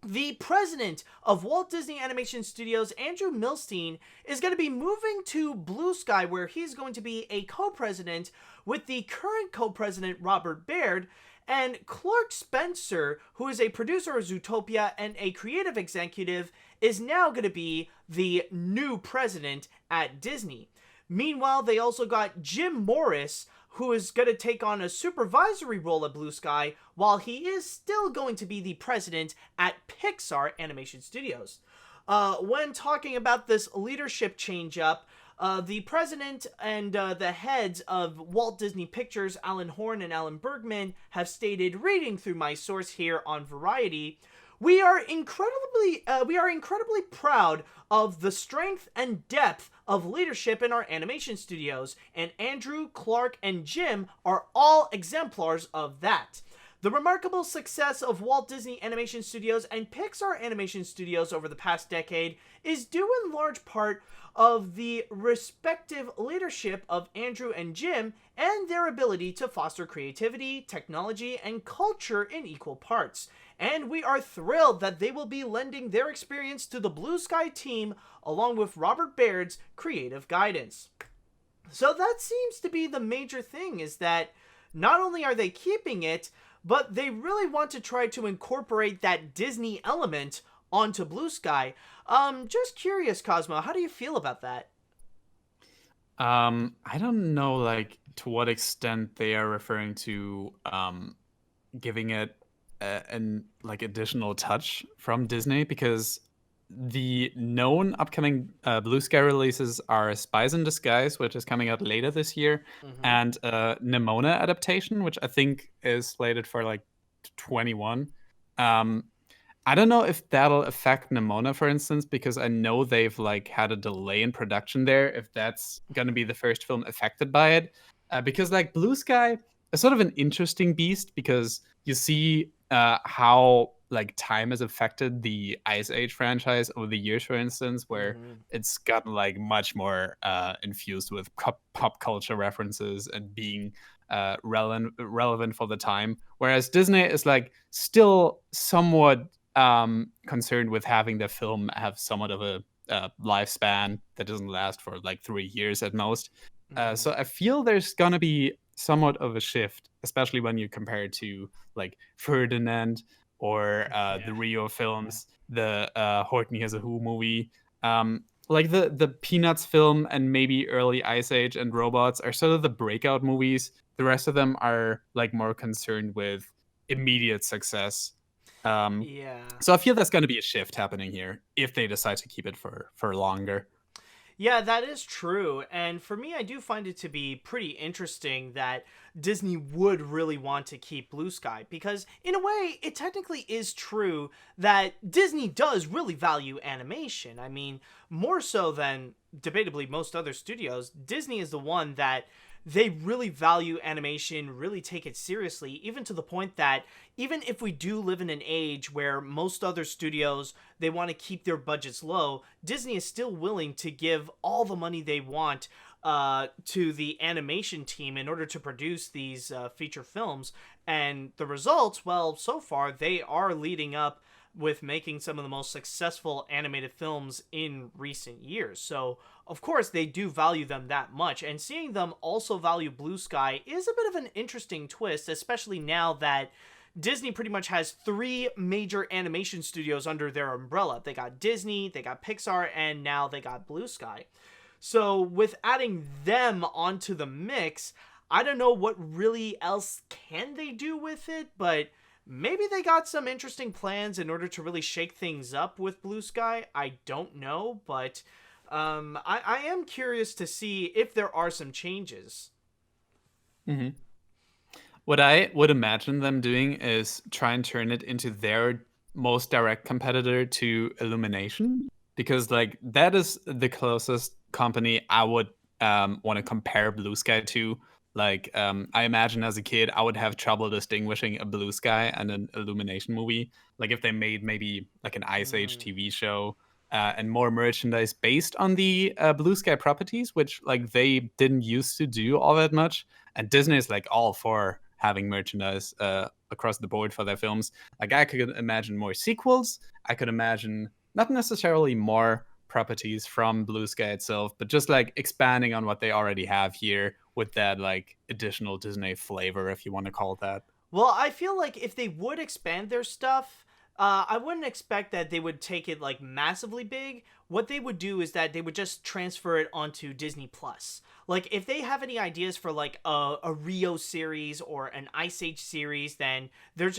The president of Walt Disney Animation Studios, Andrew Milstein, is going to be moving to Blue Sky, where he's going to be a co-president with the current co-president, Robert Baird, and Clark Spencer, who is a producer of Zootopia and a creative executive, is now going to be the new president at Disney. Meanwhile, they also got Jim Morris, who is going to take on a supervisory role at Blue Sky, while he is still going to be the president at Pixar Animation Studios. When talking about this leadership change-up, the president and the heads of Walt Disney Pictures, Alan Horn and Alan Bergman, have stated, reading through my source here on Variety, we are incredibly proud of the strength and depth of leadership in our animation studios, and Andrew, Clark, and Jim are all exemplars of that. The remarkable success of Walt Disney Animation Studios and Pixar Animation Studios over the past decade is due in large part of the respective leadership of Andrew and Jim and their ability to foster creativity, technology, and culture in equal parts. And we are thrilled that they will be lending their experience to the Blue Sky team along with Robert Baird's creative guidance. So that seems to be the major thing, is that not only are they keeping it, but they really want to try to incorporate that Disney element onto Blue Sky. Just curious, Cosmo, how do you feel about that? I don't know, to what extent they are referring to giving it an additional touch from Disney, because the known upcoming Blue Sky releases are Spies in Disguise, which is coming out later this year, and Nimona adaptation, which I think is slated for 21. I don't know if that'll affect Nimona, for instance, because I know they've had a delay in production there, if that's going to be the first film affected by it. Because Blue Sky is sort of an interesting beast, because you see how time has affected the Ice Age franchise over the years, for instance, where it's gotten much more infused with pop culture references and being relevant for the time, whereas Disney is still somewhat concerned with having the film have somewhat of a lifespan that doesn't last for 3 years at most. So I feel there's gonna be somewhat of a shift, especially when you compare it to Ferdinand or the Rio films, the Horton Hears a Who movie. The Peanuts film and maybe early Ice Age and Robots are sort of the breakout movies. The rest of them are more concerned with immediate success. Yeah. So I feel there's going to be a shift happening here if they decide to keep it for longer. Yeah, that is true. And for me, I do find it to be pretty interesting that Disney would really want to keep Blue Sky because, in a way, it technically is true that Disney does really value animation. I mean, more so than debatably most other studios, Disney is the one that they really value animation, really take it seriously, even to the point that even if we do live in an age where most other studios they want to keep their budgets low, Disney is still willing to give all the money they want to the animation team in order to produce these feature films. And the results, well, so far they are leading up with making some of the most successful animated films in recent years. So, of course, they do value them that much. And seeing them also value Blue Sky is a bit of an interesting twist, especially now that Disney pretty much has three major animation studios under their umbrella. They got Disney, they got Pixar, and now they got Blue Sky. So, with adding them onto the mix, I don't know what really else can they do with it, but maybe they got some interesting plans in order to really shake things up with Blue Sky. I don't know, but I am curious to see if there are some changes. Hmm. What I would imagine them doing is try and turn it into their most direct competitor to Illumination, because like that is the closest company I would want to compare Blue Sky to. Like, I imagine as a kid, I would have trouble distinguishing a Blue Sky and an Illumination movie. Like, if they made maybe like an Ice Age Mm. TV show and more merchandise based on the Blue Sky properties, which like they didn't used to do all that much. And Disney is like all for having merchandise across the board for their films. Like, I could imagine more sequels. I could imagine not necessarily more properties from Blue Sky itself, but just like expanding on what they already have here with that like additional Disney flavor, if you want to call it that. Well, I feel like if they would expand their stuff, I wouldn't expect that they would take it like massively big. What they would do is that they would just transfer it onto Disney Plus. Like if they have any ideas for like a Rio series or an Ice Age series, then they're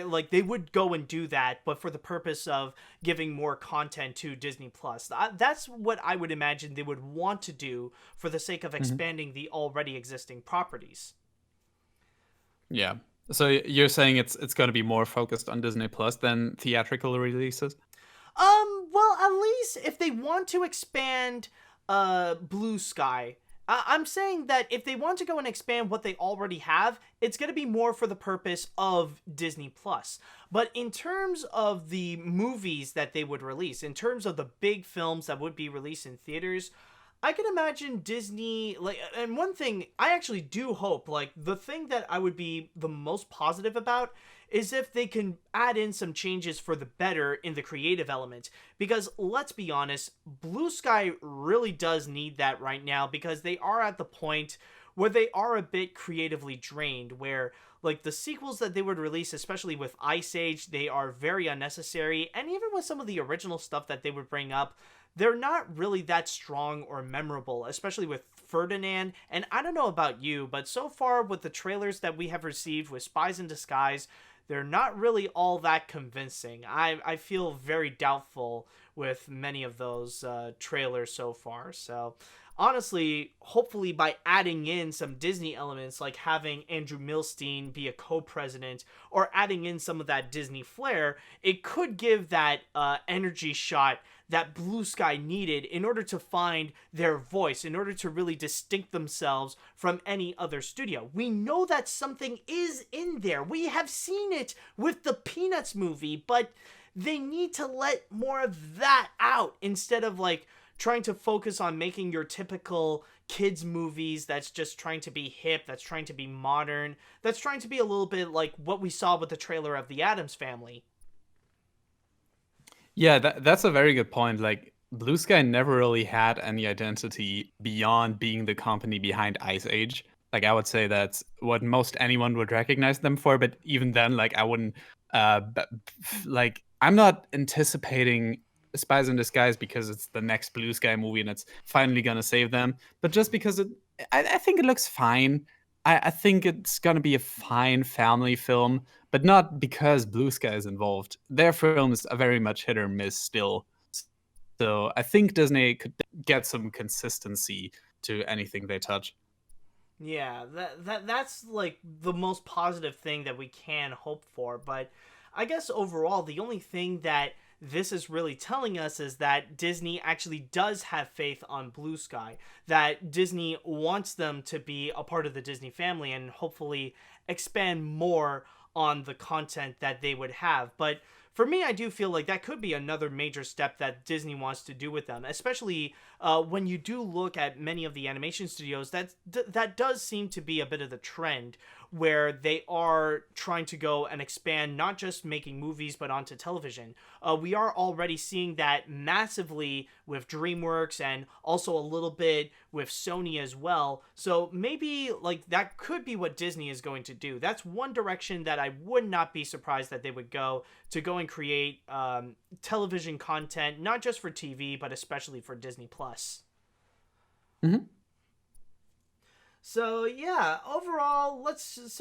like they would go and do that, but for the purpose of giving more content to Disney Plus. That's what I would imagine they would want to do for the sake of Mhm. expanding the already existing properties. Yeah. So you're saying it's going to be more focused on Disney Plus than theatrical releases? Well, at least if they want to expand Blue Sky, I'm saying that if they want to go and expand what they already have, it's going to be more for the purpose of Disney Plus. But in terms of the movies that they would release, in terms of the big films that would be released in theaters, I can imagine Disney like, and one thing I actually do hope, like the thing that I would be the most positive about is if they can add in some changes for the better in the creative element, because let's be honest, Blue Sky really does need that right now, because they are at the point where they are a bit creatively drained, where like the sequels that they would release, especially with Ice Age, they are very unnecessary, and even with some of the original stuff that they would bring up, they're not really that strong or memorable, especially with Ferdinand. And I don't know about you, but so far with the trailers that we have received with Spies in Disguise, they're not really all that convincing. I feel very doubtful with many of those trailers so far. So honestly, hopefully by adding in some Disney elements like having Andrew Milstein be a co-president or adding in some of that Disney flair, it could give that energy shot that Blue Sky needed in order to find their voice, in order to really distinct themselves from any other studio. We know that something is in there. We have seen it with the Peanuts movie, but they need to let more of that out instead of like trying to focus on making your typical kids movies that's just trying to be hip, that's trying to be modern, that's trying to be a little bit like what we saw with the trailer of the Addams Family. Yeah, that's a very good point. Like Blue Sky never really had any identity beyond being the company behind Ice Age. Like I would say that's what most anyone would recognize them for, but even then, like I wouldn't like I'm not anticipating Spies in Disguise because it's the next Blue Sky movie and it's finally gonna save them, but just because I think it looks fine. I think it's gonna be a fine family film, but not because Blue Sky is involved. Their films are very much hit or miss still. So I think Disney could get some consistency to anything they touch. Yeah, that's like the most positive thing that we can hope for. But I guess overall, the only thing that this is really telling us is that Disney actually does have faith on Blue Sky, that Disney wants them to be a part of the Disney family and hopefully expand more on the content that they would have. But for me, I do feel like that could be another major step that Disney wants to do with them, especially when you do look at many of the animation studios. That does seem to be a bit of the trend, where they are trying to go and expand not just making movies but onto television. We are already seeing that massively with DreamWorks and also a little bit with Sony as well. So maybe like that could be what Disney is going to do. That's one direction that I would not be surprised that they would go, to go and create television content, not just for TV but especially for Disney Plus. Mm-hmm. So yeah, overall, let's just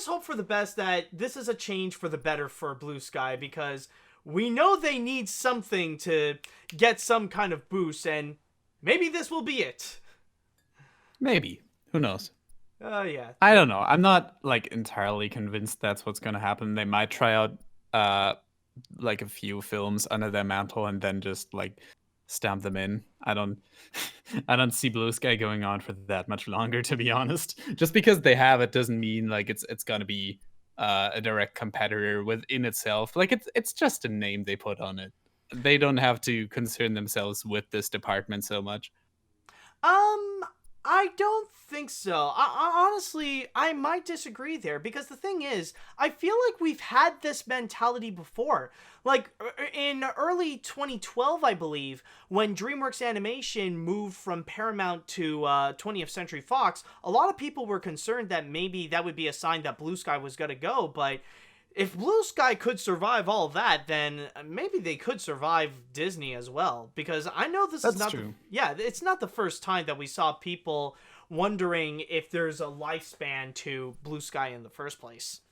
hope for the best, that this is a change for the better for Blue Sky, because we know they need something to get some kind of boost, and maybe this will be it. Maybe. Who knows? Oh yeah. I don't know. I'm not like entirely convinced that's what's gonna happen. They might try out like a few films under their mantle and then just like stamp them in. I don't I don't see Blue Sky going on for that much longer, to be honest. Just because they have it doesn't mean like it's gonna be a direct competitor within itself. Like it's just a name they put on it. They don't have to concern themselves with this department so much. I don't think so. Honestly, I might disagree there, because the thing is, I feel like we've had this mentality before. Like in early 2012, I believe, when DreamWorks Animation moved from Paramount to 20th Century Fox, a lot of people were concerned that maybe that would be a sign that Blue Sky was going to go, but if Blue Sky could survive all that, then maybe they could survive Disney as well. Because I know this is not true. it's not the first time that we saw people wondering if there's a lifespan to Blue Sky in the first place.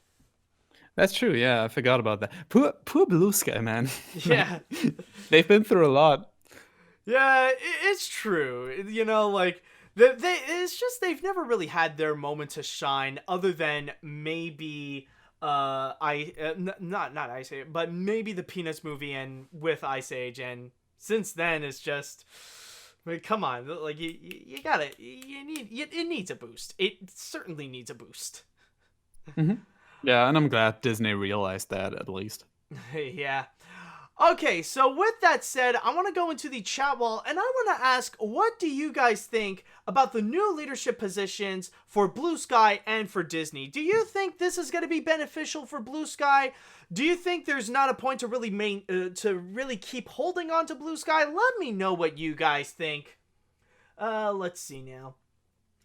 That's true. Yeah, I forgot about that. Poor Blue Sky, man. Yeah. They've been through a lot. Yeah, it's true. You know, like it's just they've never really had their moment to shine, other than maybe not Ice Age, but maybe the Peanuts movie and with Ice Age, and since then it's just, I mean, come on, like you gotta, it needs a boost. It certainly needs a boost. Mm-hmm. Yeah, and I'm glad Disney realized that at least. Yeah. Okay, so with that said, I want to go into the chat wall and I want to ask, what do you guys think about the new leadership positions for Blue Sky and for Disney? Do you think this is going to be beneficial for Blue Sky? Do you think there's not a point to really keep holding on to Blue Sky? Let me know what you guys think. Let's see now.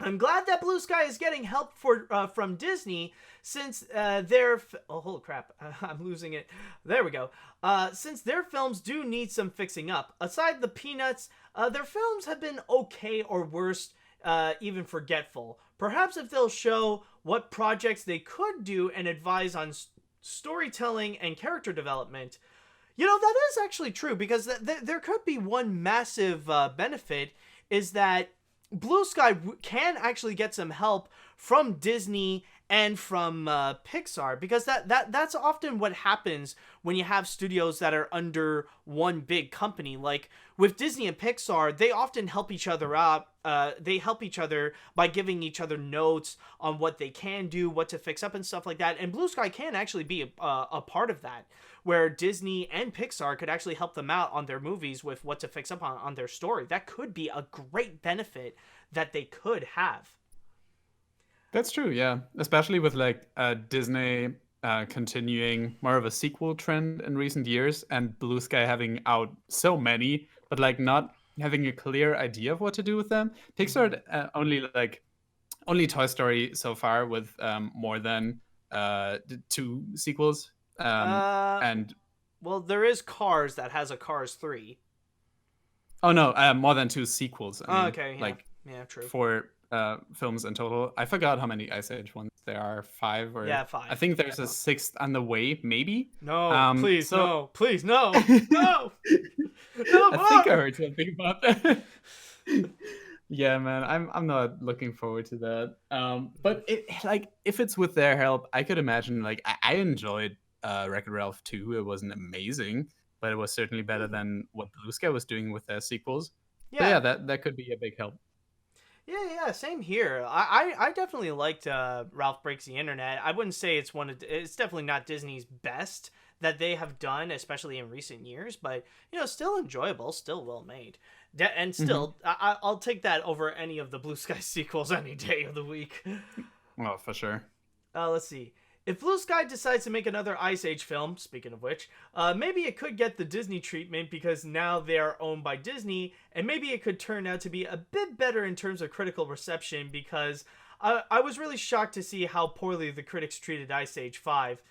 I'm glad that Blue Sky is getting help from Disney, since holy crap, I'm losing it. There we go. Since their films do need some fixing up. Aside the Peanuts, their films have been okay or worse, even forgetful. Perhaps if they'll show what projects they could do and advise on storytelling and character development. You know, that is actually true, because there could be one massive benefit, is that Blue Sky can actually get some help from Disney and from Pixar, because that's often what happens when you have studios that are under one big company. Like with Disney and Pixar, they often help each other out. They help each other by giving each other notes on what they can do, what to fix up and stuff like that. And Blue Sky can actually be a part of that, where Disney and Pixar could actually help them out on their movies with what to fix up on their story. That could be a great benefit that they could have. That's true, yeah. Especially with like Disney continuing more of a sequel trend in recent years, and Blue Sky having out so many, but like not having a clear idea of what to do with them. Pixar only Toy Story so far, with more than 2 sequels. And well, there is Cars that has a Cars 3. Oh no, more than 2 sequels. I mean, okay, yeah. like yeah, true. for films in total. I forgot how many Ice Age ones there are. 5 or Yeah, 5. I think there's a 6th on the way, maybe. No, please, so no, please, no, no, no I think I more. heard something about that. Yeah, man, I'm not looking forward to that. But if it's with their help, I could imagine I enjoyed Wreck-It Ralph 2. It wasn't amazing, but it was certainly better than what Blue Sky was doing with their sequels. So yeah, that could be a big help. Yeah, same here. I definitely liked Ralph Breaks the Internet. I wouldn't say it's definitely not Disney's best that they have done, especially in recent years, but still enjoyable, still well made. And still, I'll take that over any of the Blue Sky sequels any day of the week. Oh, for sure. Let's see. If Blue Sky decides to make another Ice Age film, speaking of which, maybe it could get the Disney treatment because now they are owned by Disney, and maybe it could turn out to be a bit better in terms of critical reception because I was really shocked to see how poorly the critics treated Ice Age 5.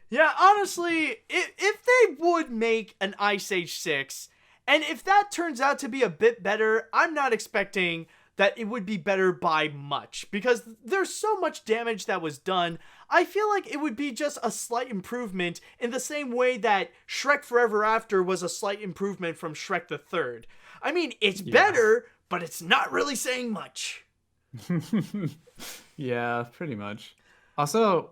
Yeah, honestly, if they would make an Ice Age 6, and if that turns out to be a bit better, I'm not expecting that it would be better by much because there's so much damage that was done. I feel like it would be just a slight improvement in the same way that Shrek Forever After was a slight improvement from Shrek the Third. I mean, it's better, but it's not really saying much. Yeah, pretty much. Also,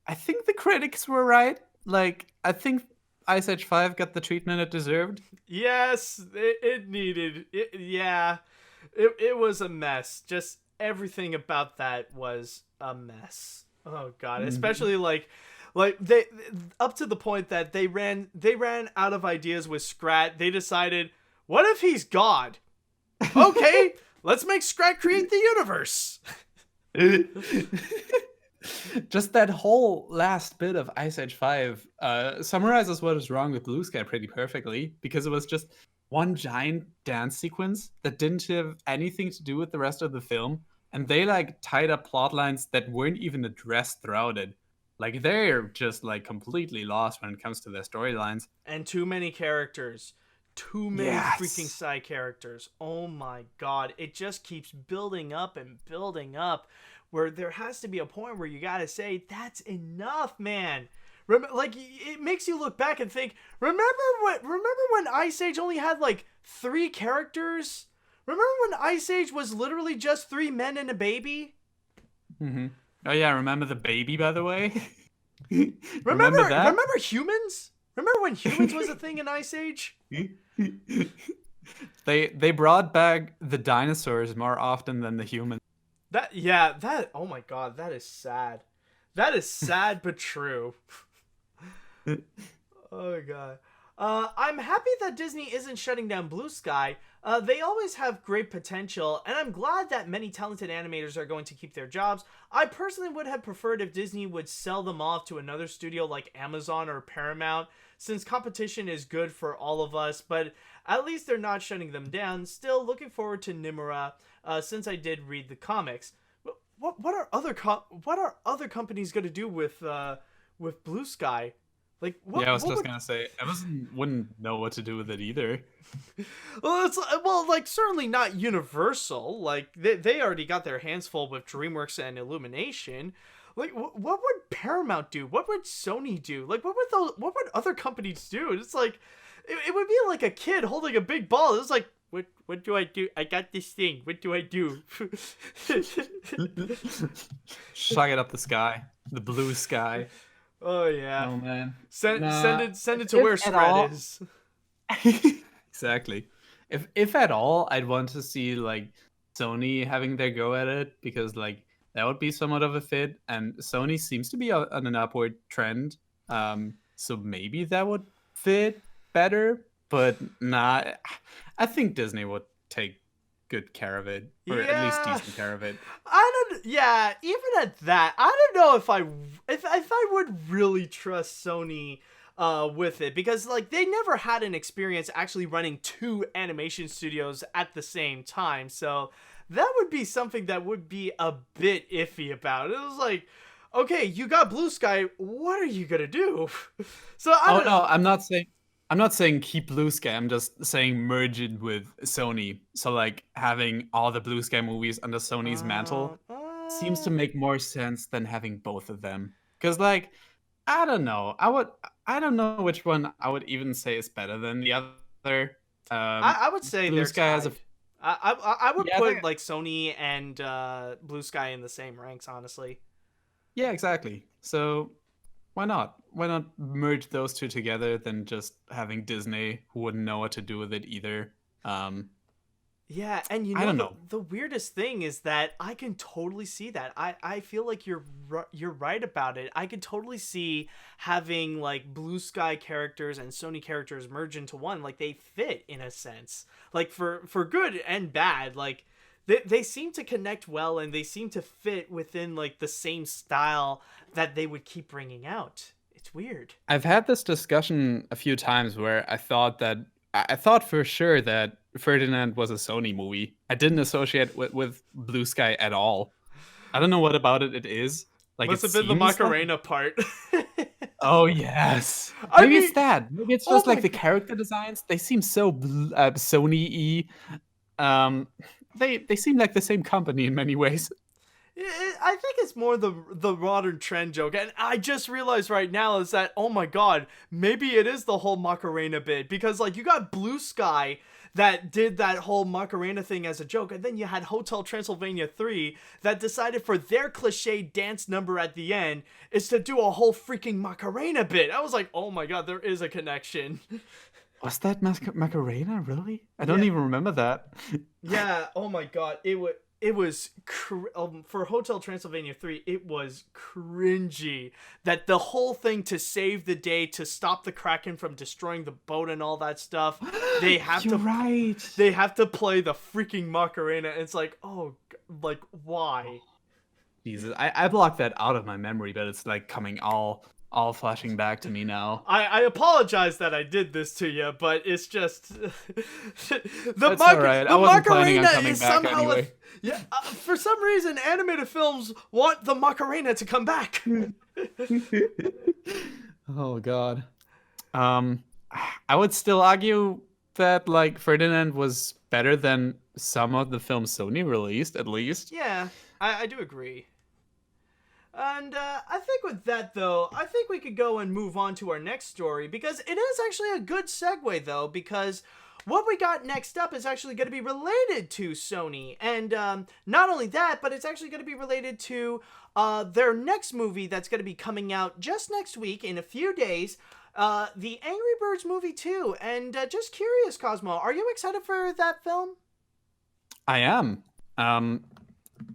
I think the critics were right. I think Ice Age 5 got the treatment it deserved. Yes, it needed it. Yeah, it was a mess. Just everything about that was a mess. Oh god, especially like they up to the point that they ran out of ideas with Scrat. They decided, what if he's God? Okay, let's make Scrat create the universe. Just that whole last bit of Ice Age 5 summarizes what is wrong with Blue Sky pretty perfectly, because it was just one giant dance sequence that didn't have anything to do with the rest of the film, and they tied up plot lines that weren't even addressed throughout it. They're just completely lost when it comes to their storylines. And too many characters. Too many freaking side characters. Oh my god. It just keeps building up and building up, where there has to be a point where you gotta say, that's enough, man. It makes you look back and think, remember when Ice Age only had 3 characters? Remember when Ice Age was literally just 3 men and a baby? Mm-hmm. Oh yeah, remember the baby, by the way? Remember that? Remember humans? Remember when humans was a thing in Ice Age? They brought back the dinosaurs more often than the humans. Oh my god, that is sad. That is sad but true. Oh god. I'm happy that Disney isn't shutting down Blue Sky. They always have great potential, and I'm glad that many talented animators are going to keep their jobs. I personally would have preferred if Disney would sell them off to another studio like Amazon or Paramount, since competition is good for all of us, but at least they're not shutting them down. Still looking forward to Nimura, since I did read the comics. What are other companies going to do with Blue Sky? I was just gonna say, Amazon wouldn't know what to do with it either. Well, certainly not Universal. They already got their hands full with DreamWorks and Illumination. What would Paramount do? What would Sony do? What would other companies do? It's it would be like a kid holding a big ball. It's what do I do? I got this thing. What do I do? Shug it up the sky, the blue sky. Oh yeah. Oh man. Send it to where Scrat is. Exactly. If at all, I'd want to see Sony having their go at it, because that would be somewhat of a fit, and Sony seems to be on an upward trend. So maybe that would fit better, but nah. I think Disney would take good care of it, or at least decent care of it. Even at that, I don't know if I would really trust Sony with it, because they never had an experience actually running 2 animation studios at the same time, so that would be something that would be a bit iffy about it. It was okay, you got Blue Sky, what are you gonna do? So I don't know. I'm I'm not saying keep Blue Sky. I'm just saying merge it with Sony. So like having all the Blue Sky movies under Sony's mantle seems to make more sense than having both of them. Because like I don't know. I don't know which one I would even say is better than the other. I would say Blue they're Sky has a tied. I would Yeah, put like Sony and Blue Sky in the same ranks, honestly. Yeah, exactly. So why not? Why not merge those two together than just having Disney who wouldn't know what to do with it either? Um, Yeah, and I don't know. the weirdest thing is that I can totally see that. I feel like you're right about it. I could totally see having like Blue Sky characters and Sony characters merge into one. Like they fit in a sense. Like for good and bad. Like they seem to connect well and they seem to fit within like the same style that they would keep bringing out. It's weird. I've had this discussion a few times where I thought for sure that Ferdinand was a Sony movie. I didn't associate with Blue Sky at all. I don't know what about it is. Like Must it have been the seems like- Macarena part. Oh yes. I Maybe mean- it's that. Maybe it's Oh just like my the character designs. They seem so Sony-y. They seem like the same company in many ways. I think it's more the modern trend joke, and I just realized right now is that, oh my god, maybe it is the whole Macarena bit, because like you got Blue Sky that did that whole Macarena thing as a joke, and then you had Hotel Transylvania 3 that decided for their cliche dance number at the end is to do a whole freaking Macarena bit. I was like, oh my god, there is a connection. Was that Macarena really? I don't even remember that. Yeah, oh my god, it was for Hotel Transylvania 3, it was cringy that the whole thing to save the day, to stop the Kraken from destroying the boat and all that stuff, they have they have to play the freaking Macarena. It's like, oh, like why? Jesus, I blocked that out of my memory, but it's like coming all flashing back to me now. I apologize that I did this to you, but it's just That's all right. I wasn't planning on Macarena coming is back somehow anyway. for some reason animated films want the Macarena to come back. Oh god. I would still argue that like Ferdinand was better than some of the films Sony released, at least. Yeah, I do agree. And I think with that, though, I think we could go and move on to our next story, because it is actually a good segue, though, because what we got next up is actually going to be related to Sony. And not only that, but it's actually going to be related to their next movie that's going to be coming out just next week in a few days, the Angry Birds movie 2. And just curious, Cosmo, are you excited for that film? I am.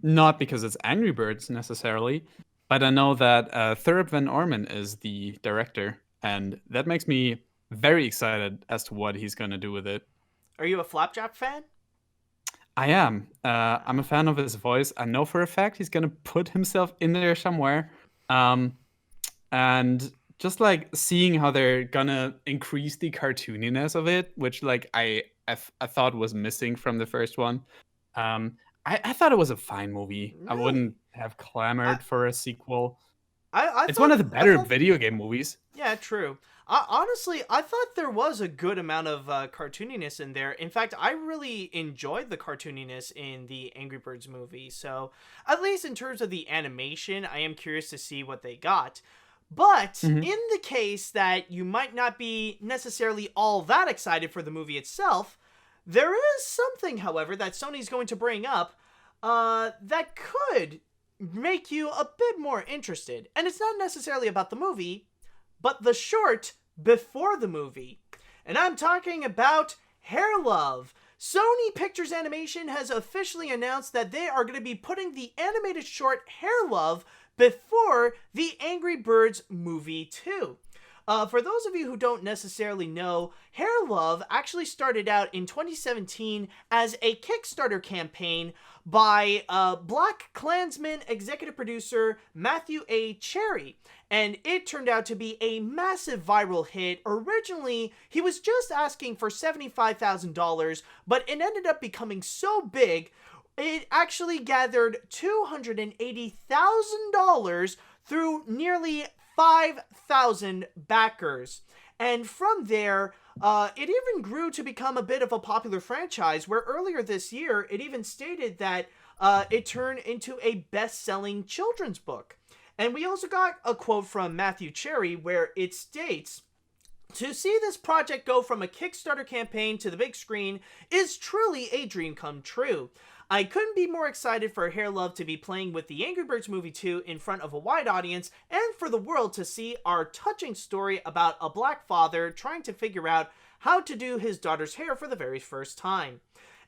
Not because it's Angry Birds necessarily, but I know that Thurip Van Orman is the director, and that makes me very excited as to what he's going to do with it. Are you a Flapjack fan? I am. I'm a fan of his voice. I know for a fact he's going to put himself in there somewhere. And just like seeing how they're going to increase the cartooniness of it, which like I thought was missing from the first one. I thought it was a fine movie. Really? I wouldn't have clamored for a sequel. thought- It's one of the better I thought- video game movies. Yeah, true. Honestly, I thought there was a good amount of cartooniness in there. In fact, I really enjoyed the cartooniness in the Angry Birds movie. So, at least in terms of the animation, I am curious to see what they got. But in the case that you might not be necessarily all that excited for the movie itself, there is something, however, that Sony's going to bring up that could make you a bit more interested. And it's not necessarily about the movie, but the short before the movie. And I'm talking about Hair Love. Sony Pictures Animation has officially announced that they are going to be putting the animated short Hair Love before the Angry Birds movie 2. For those of you who don't necessarily know, Hair Love actually started out in 2017 as a Kickstarter campaign by Black Klansman executive producer Matthew A. Cherry, and it turned out to be a massive viral hit. Originally, he was just asking for $75,000, but it ended up becoming so big, it actually gathered $280,000 through nearly 5,000 backers. And from there, It even grew to become a bit of a popular franchise, where earlier this year it even stated that it turned into a best-selling children's book. And we also got a quote from Matthew Cherry where it states, "To see this project go from a Kickstarter campaign to the big screen is truly a dream come true. I couldn't be more excited for Hair Love to be playing with the Angry Birds Movie 2 in front of a wide audience, and for the world to see our touching story about a black father trying to figure out how to do his daughter's hair for the very first time."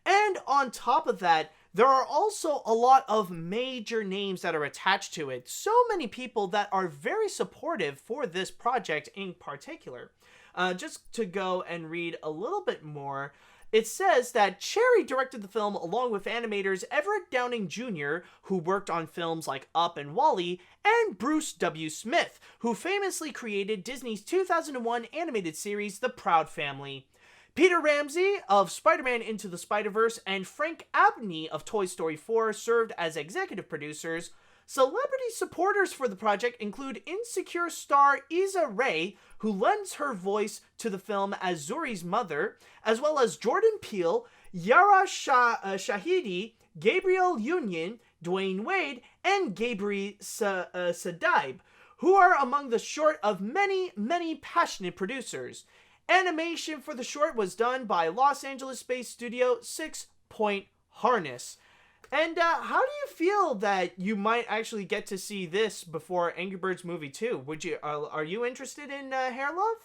And on top of that, there are also a lot of major names that are attached to it. So many people that are very supportive for this project in particular. Just to go and read a little bit more, it says that Cherry directed the film along with animators Everett Downing Jr., who worked on films like Up and Wall-E, and Bruce W. Smith, who famously created Disney's 2001 animated series The Proud Family. Peter Ramsey of Spider-Man Into the Spider-Verse and Frank Abney of Toy Story 4 served as executive producers. Celebrity supporters for the project include Insecure star Issa Rae, who lends her voice to the film as Zuri's mother, as well as Jordan Peele, Yara Shahidi, Gabriel Union, Dwayne Wade, and Gabri Sadaib, who are among the short of many, many passionate producers. Animation for the short was done by Los Angeles-based studio 6 Point Harness. And how do you feel that you might actually get to see this before Angry Birds Movie 2? Are you interested in Hair Love?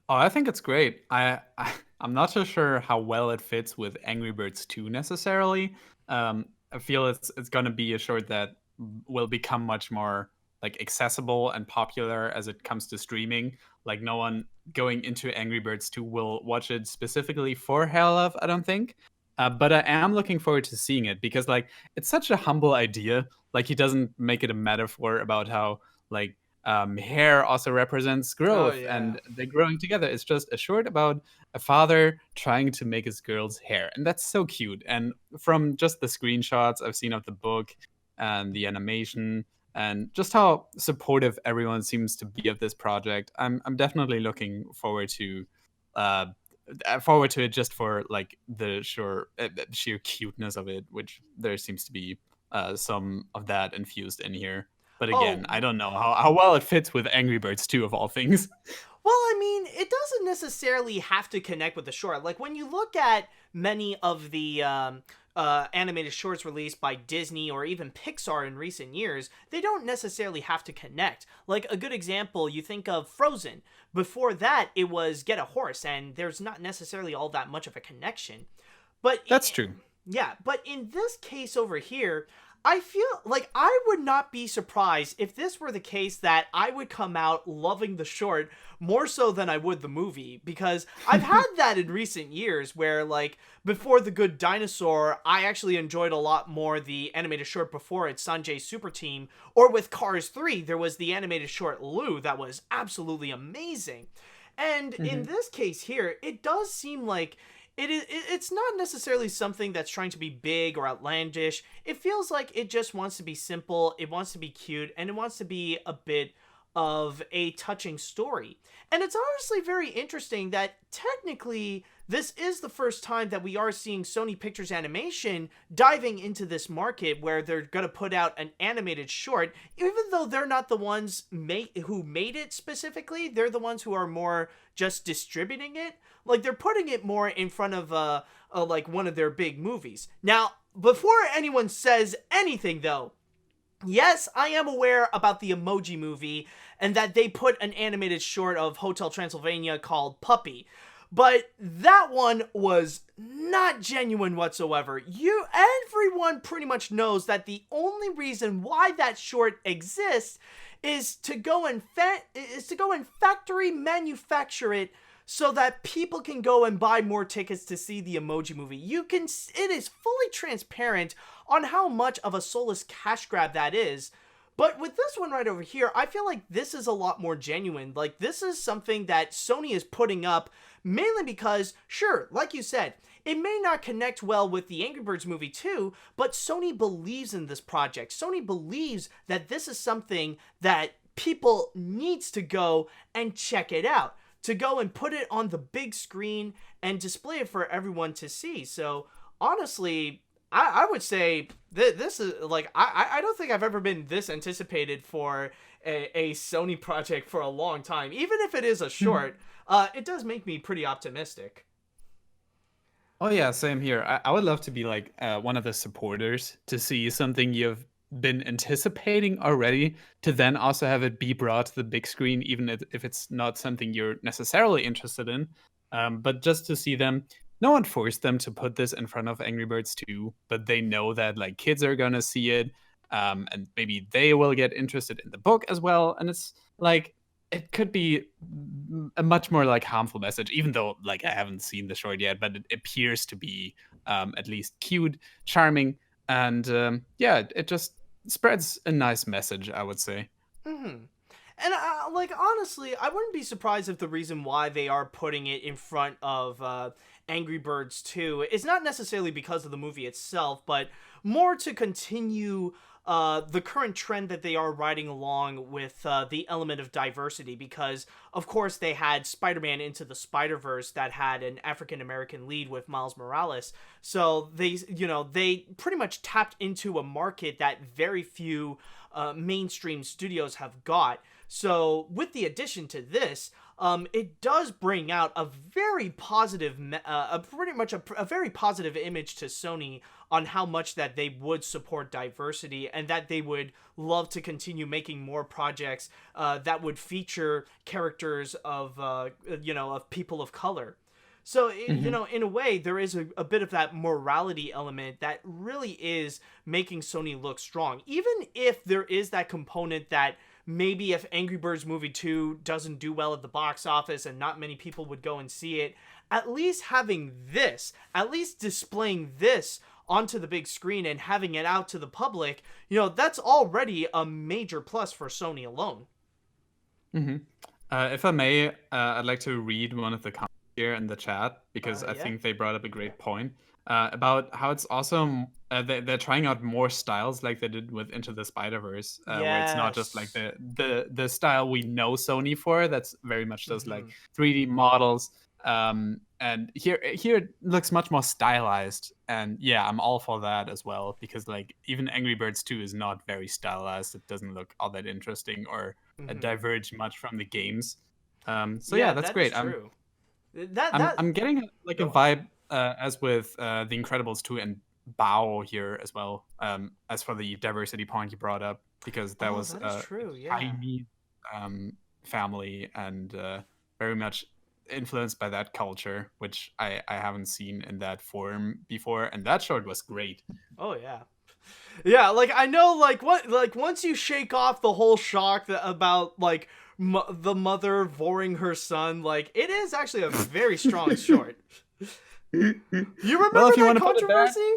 Oh, I think it's great. I'm not so sure how well it fits with Angry Birds 2 necessarily. I feel it's going to be a short that will become much more like accessible and popular as it comes to streaming. Like no one going into Angry Birds 2 will watch it specifically for Hair Love, I don't think. But I am looking forward to seeing it because like it's such a humble idea. Like he doesn't make it a metaphor about how like hair also represents growth and they're growing together. It's just a short about a father trying to make his girl's hair, and that's so cute. And from just the screenshots I've seen of the book and the animation and just how supportive everyone seems to be of this project, I'm definitely looking forward to it just for like the sheer cuteness of it, which there seems to be some of that infused in here. But again, I don't know how well it fits with Angry Birds 2 of all things. Well, I mean, it doesn't necessarily have to connect with the short. Like, when you look at many of the animated shorts released by Disney or even Pixar in recent years, they don't necessarily have to connect. Like, a good example, you think of Frozen. Before that, it was Get a Horse, and there's not necessarily all that much of a connection. But That's true. Yeah, but in this case over here, I feel like I would not be surprised if this were the case that I would come out loving the short more so than I would the movie, because I've had that in recent years where, like, before The Good Dinosaur, I actually enjoyed a lot more the animated short before it, Sanjay's Super Team, or with Cars 3, there was the animated short Lou that was absolutely amazing. And in this case here, it does seem like it's not necessarily something that's trying to be big or outlandish. It feels like it just wants to be simple, it wants to be cute, and it wants to be a bit of a touching story. And it's honestly very interesting that technically this is the first time that we are seeing Sony Pictures Animation diving into this market where they're going to put out an animated short, even though they're not the ones who made it specifically. They're the ones who are more just distributing it. Like, they're putting it more in front of like one of their big movies. Now, before anyone says anything though, yes, I am aware about the Emoji Movie and that they put an animated short of Hotel Transylvania called Puppy. But that one was not genuine whatsoever. Everyone pretty much knows that the only reason why that short exists is to go and factory manufacture it so that people can go and buy more tickets to see the Emoji Movie. It is fully transparent on how much of a soulless cash grab that is. But with this one right over here, I feel like this is a lot more genuine. Like, this is something that Sony is putting up mainly because, sure, like you said, it may not connect well with the Angry Birds Movie 2, but Sony believes in this project. Sony believes that this is something that people needs to go and check it out. to go and put it on the big screen and display it for everyone to see. So honestly, I would say this is like, I don't think I've ever been this anticipated for a Sony project for a long time. Even if it is a short, it does make me pretty optimistic. Oh yeah, same here. I would love to be like one of the supporters to see something you've been anticipating already, to then also have it be brought to the big screen, even if it's not something you're necessarily interested in. But just to see them, no one forced them to put this in front of Angry Birds 2, but they know that like kids are gonna see it, and maybe they will get interested in the book as well. And it's like it could be a much more like harmful message, even though like I haven't seen the short yet, but it appears to be at least cute, charming, and yeah, it just spreads a nice message, I would say. Mm-hmm. And like honestly, I wouldn't be surprised if the reason why they are putting it in front of Angry Birds 2 is not necessarily because of the movie itself, but more to continue the current trend that they are riding along with the element of diversity, because of course they had Spider-Man Into the Spider-Verse that had an African-American lead with Miles Morales. So they pretty much tapped into a market that very few mainstream studios have got. So with the addition to this, it does bring out a very positive, a very positive image to Sony on how much that they would support diversity and that they would love to continue making more projects that would feature characters of of people of color. So, in a way, there is a bit of that morality element that really is making Sony look strong. Even if there is that component that maybe if Angry Birds Movie 2 doesn't do well at the box office and not many people would go and see it, at least having this, at least displaying this onto the big screen and having it out to the public, that's already a major plus for Sony alone. Mm-hmm. If I may, I'd like to read one of the comments here in the chat, because I think they brought up a great point about how it's awesome. They're trying out more styles like they did with Into the Spider-Verse, where it's not just like the style we know Sony for. That's very much just like 3D models. And here it looks much more stylized, and yeah, I'm all for that as well, because like even Angry Birds 2 is not very stylized. It doesn't look all that interesting or diverge much from the games. So yeah, that's great. True. I'm getting like a vibe as with The Incredibles 2 and Bao here as well. As for the diversity point you brought up, because that was true. Yeah. tiny family and very much influenced by that culture, which I haven't seen in that form before, and that short was great. Oh yeah, like I know, like what, like once you shake off the whole shock about like the mother voring her son, like it is actually a very strong short. You remember that controversy?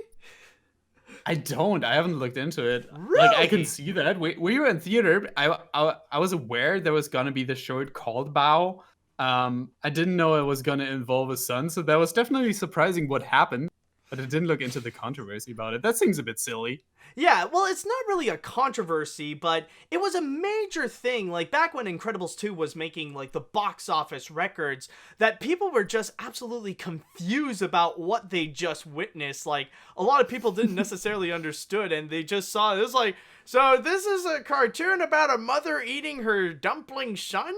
I don't. I haven't looked into it. Really? Like I can see that. We were in theater. I was aware there was gonna be the short called Bao. I didn't know it was gonna involve a son, so that was definitely surprising what happened. But I didn't look into the controversy about it. That seems a bit silly. Yeah, well, it's not really a controversy, but it was a major thing, like, back when Incredibles 2 was making, like, the box office records, that people were just absolutely confused about what they just witnessed. Like, a lot of people didn't necessarily understood, and they just saw it. It was like, so this is a cartoon about a mother eating her dumpling son?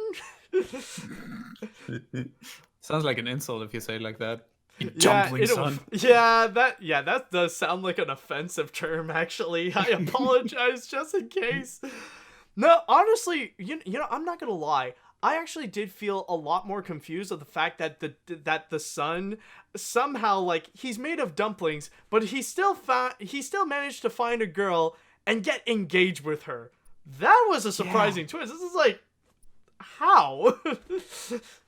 Sounds like an insult if you say it like that. Dumpling son. That does sound like an offensive term, actually. I apologize just in case. No, honestly, you know, I'm not gonna lie. I actually did feel a lot more confused of the fact that the son somehow, like, he's made of dumplings, but he still managed to find a girl and get engaged with her. That was a surprising twist. This is like, how?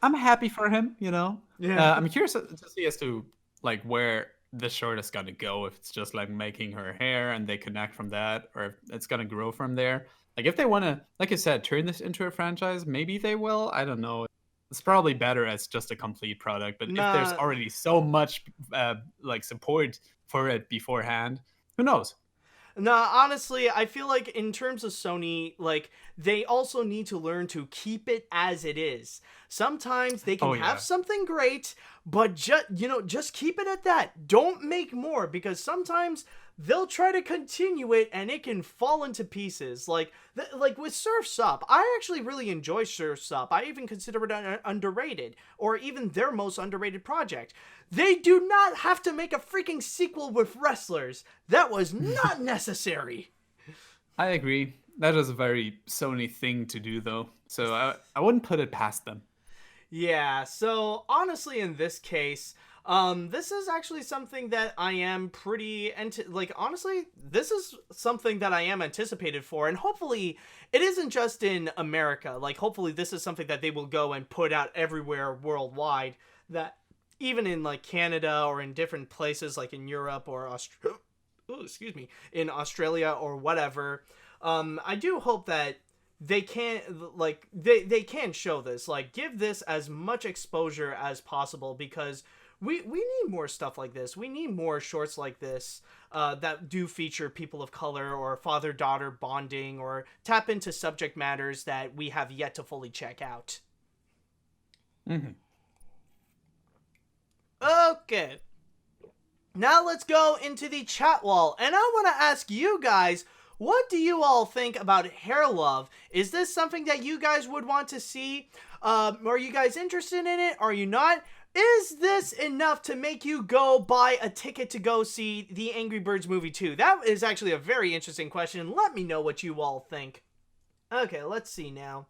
I'm happy for him, you know. Yeah. I'm curious to see as to like where the short is gonna go. If it's just like making her hair and they connect from that, or if it's gonna grow from there. Like if they want to, like I said, turn this into a franchise, maybe they will. I don't know. It's probably better as just a complete product. But if there's already so much like support for it beforehand, who knows? No, honestly, I feel like in terms of Sony, like, they also need to learn to keep it as it is. Sometimes they can Oh, have yeah. something great, but just keep it at that. Don't make more, because sometimes they'll try to continue it and it can fall into pieces. Like with Surf's Up, I actually really enjoy Surf's Up. I even consider it underrated, or even their most underrated project. They do not have to make a freaking sequel with wrestlers. That was not necessary. I agree. That is a very Sony thing to do, though. So I wouldn't put it past them. Yeah, so honestly, in this case, this is actually something that I am honestly, this is something that I am anticipated for, and hopefully it isn't just in America. Like, hopefully this is something that they will go and put out everywhere worldwide, that even in, like, Canada or in different places, like in Europe or in Australia or whatever. I do hope that they can, like, they can show this, like, give this as much exposure as possible, because we need more stuff like this. We need more shorts like this that do feature people of color or father-daughter bonding, or tap into subject matters that we have yet to fully check out. Mm-hmm. Okay, now let's go into the chat wall, and I want to ask you guys, what do you all think about hair love? Is this something that you guys would want to see? Are you guys interested in it? Are you not? Is this enough to make you go buy a ticket to go see the Angry Birds movie 2? That is actually a very interesting question. Let me know what you all think. Okay, let's see now.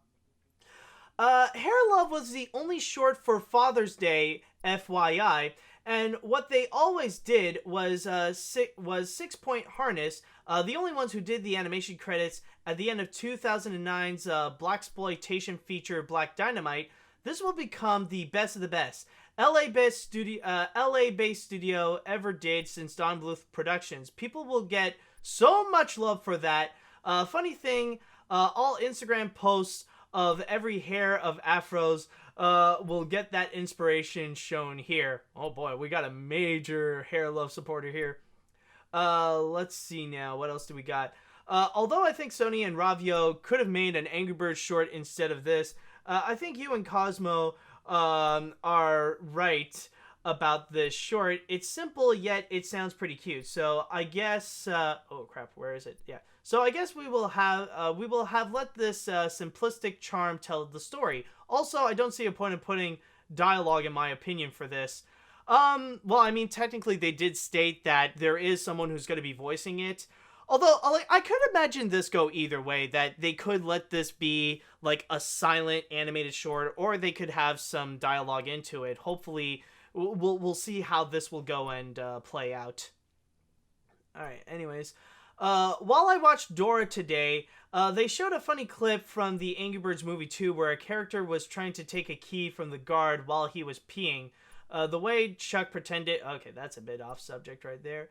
Hair Love was the only short for Father's Day, FYI, and what they always did was 6-point harness. The only ones who did the animation credits at the end of 2009's blaxploitation feature Black Dynamite. This will become the best of the best LA-based studio ever did since Don Bluth Productions. People will get so much love for that. Funny thing, all Instagram posts of every hair of afros will get that inspiration shown here. Oh boy, we got a major hair love supporter here. Let's see now. What else do we got? Although I think Sony and Ravio could have made an Angry Birds short instead of this, I think you and Cosmo are right about this short. It's simple, yet it sounds pretty cute. So I guess, oh crap, where is it? Yeah. So I guess we will have let this simplistic charm tell the story. Also, I don't see a point in putting dialogue, in my opinion, for this. Well, I mean, technically they did state that there is someone who's going to be voicing it. Although, like, I could imagine this go either way, that they could let this be, like, a silent animated short, or they could have some dialogue into it. Hopefully, we'll see how this will go and play out. Alright, anyways. While I watched Dora today, they showed a funny clip from the Angry Birds movie 2 where a character was trying to take a key from the guard while he was peeing. The way Chuck pretended... Okay, that's a bit off subject right there.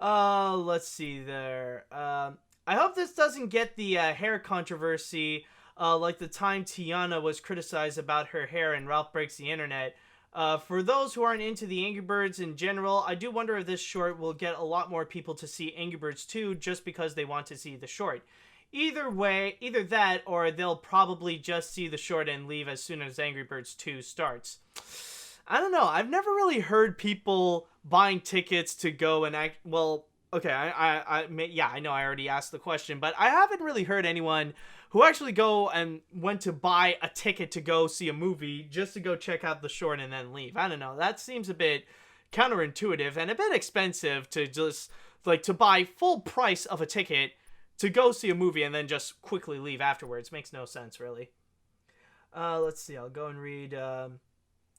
Let's see there. I hope this doesn't get the hair controversy like the time Tiana was criticized about her hair in Ralph Breaks the Internet. For those who aren't into the Angry Birds in general, I do wonder if this short will get a lot more people to see Angry Birds 2 just because they want to see the short. Either way, either that or they'll probably just see the short and leave as soon as Angry Birds 2 starts. I don't know. I've never really heard people buying tickets to go and act. Well, okay, I know I already asked the question, but I haven't really heard anyone who actually go and went to buy a ticket to go see a movie just to go check out the short and then leave. I don't know. That seems a bit counterintuitive and a bit expensive to just, like, to buy full price of a ticket to go see a movie and then just quickly leave afterwards. Makes no sense, really. Let's see. I'll go and read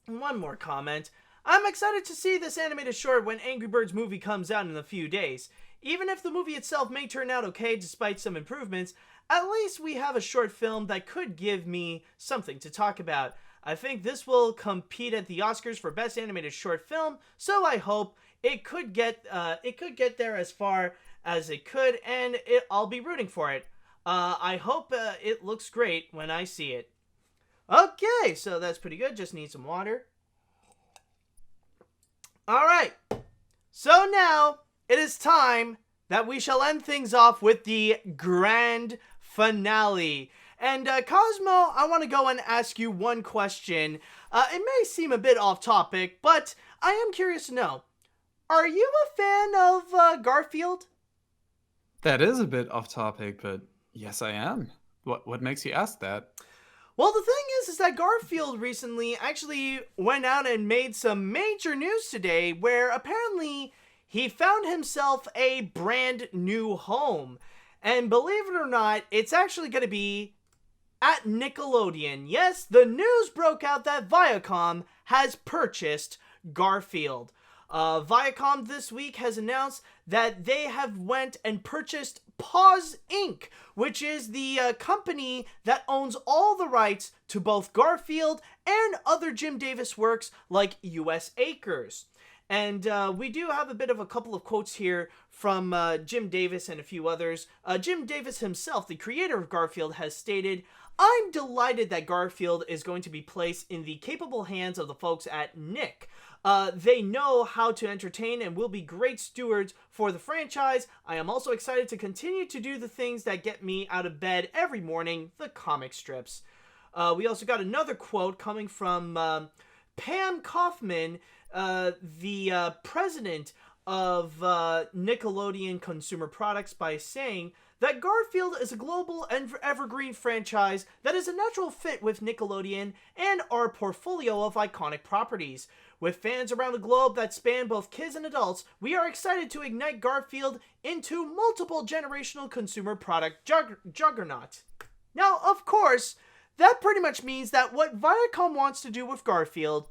one more comment. I'm excited to see this animated short when Angry Birds movie comes out in a few days. Even if the movie itself may turn out okay despite some improvements, at least we have a short film that could give me something to talk about. I think this will compete at the Oscars for Best Animated Short Film, so I hope it could get there as far as it could, and I'll be rooting for it. I hope it looks great when I see it. Okay, so that's pretty good. Just need some water. Alright, so now it is time that we shall end things off with the grand finale. And Cosmo, I want to go and ask you one question. It may seem a bit off topic, but I am curious to know, are you a fan of Garfield? That is a bit off topic, but yes, I am. What makes you ask that? Well, the thing is that Garfield recently actually went out and made some major news today where apparently he found himself a brand new home. And believe it or not, it's actually going to be at Nickelodeon. Yes, the news broke out that Viacom has purchased Garfield. Viacom this week has announced that they have went and purchased Paws Inc., which is the company that owns all the rights to both Garfield and other Jim Davis works like U.S. Acres. And we do have a bit of a couple of quotes here from Jim Davis and a few others. Jim Davis himself, the creator of Garfield, has stated, "I'm delighted that Garfield is going to be placed in the capable hands of the folks at Nick. They know how to entertain and will be great stewards for the franchise. I am also excited to continue to do the things that get me out of bed every morning, the comic strips." We also got another quote coming from Pam Kaufman, the president of Nickelodeon Consumer Products, by saying that Garfield is a global and evergreen franchise that is a natural fit with Nickelodeon and our portfolio of iconic properties. With fans around the globe that span both kids and adults, we are excited to ignite Garfield into multiple generational consumer product juggernaut. Now, of course, that pretty much means that what Viacom wants to do with Garfield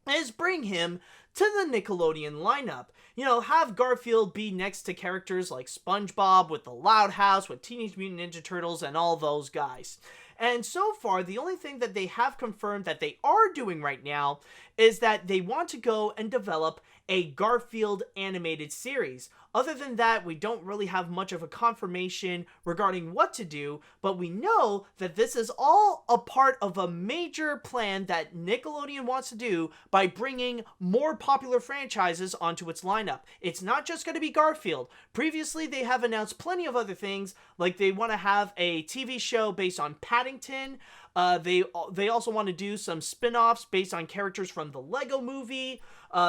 is bring him to the Nickelodeon lineup. You know, have Garfield be next to characters like SpongeBob with the Loud House, with Teenage Mutant Ninja Turtles, and all those guys. And so far, the only thing that they have confirmed that they are doing right now is that they want to go and develop a Garfield animated series. Other than that, we don't really have much of a confirmation regarding what to do, but we know that this is all a part of a major plan that Nickelodeon wants to do by bringing more popular franchises onto its lineup. It's not just going to be Garfield. Previously, they have announced plenty of other things, like they want to have a TV show based on Paddington. They also want to do some spin-offs based on characters from the Lego Movie.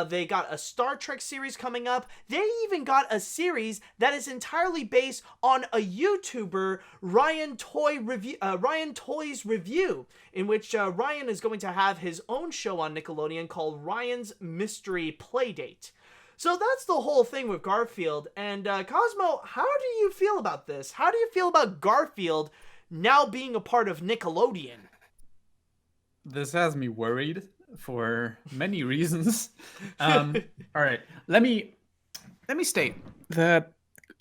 They got a Star Trek series coming up. They even got a series that is entirely based on a YouTuber, Ryan Toy's Review, in which Ryan is going to have his own show on Nickelodeon called Ryan's Mystery Playdate. So that's the whole thing with Garfield. And Cosmo, how do you feel about this? How do you feel about Garfield now being a part of Nickelodeon? This has me worried for many reasons. All right, let me state that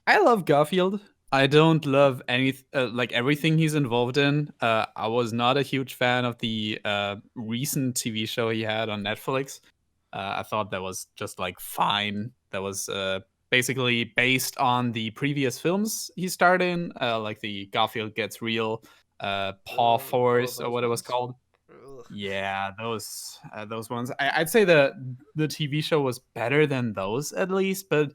I love Garfield. I don't love everything he's involved in. I was not a huge fan of the recent TV show he had on Netflix. I thought that was just fine. That was basically based on the previous films he starred in, like the Garfield Gets Real, Paw Force, or what it was called. Yeah, those ones. I'd say the TV show was better than those, at least. But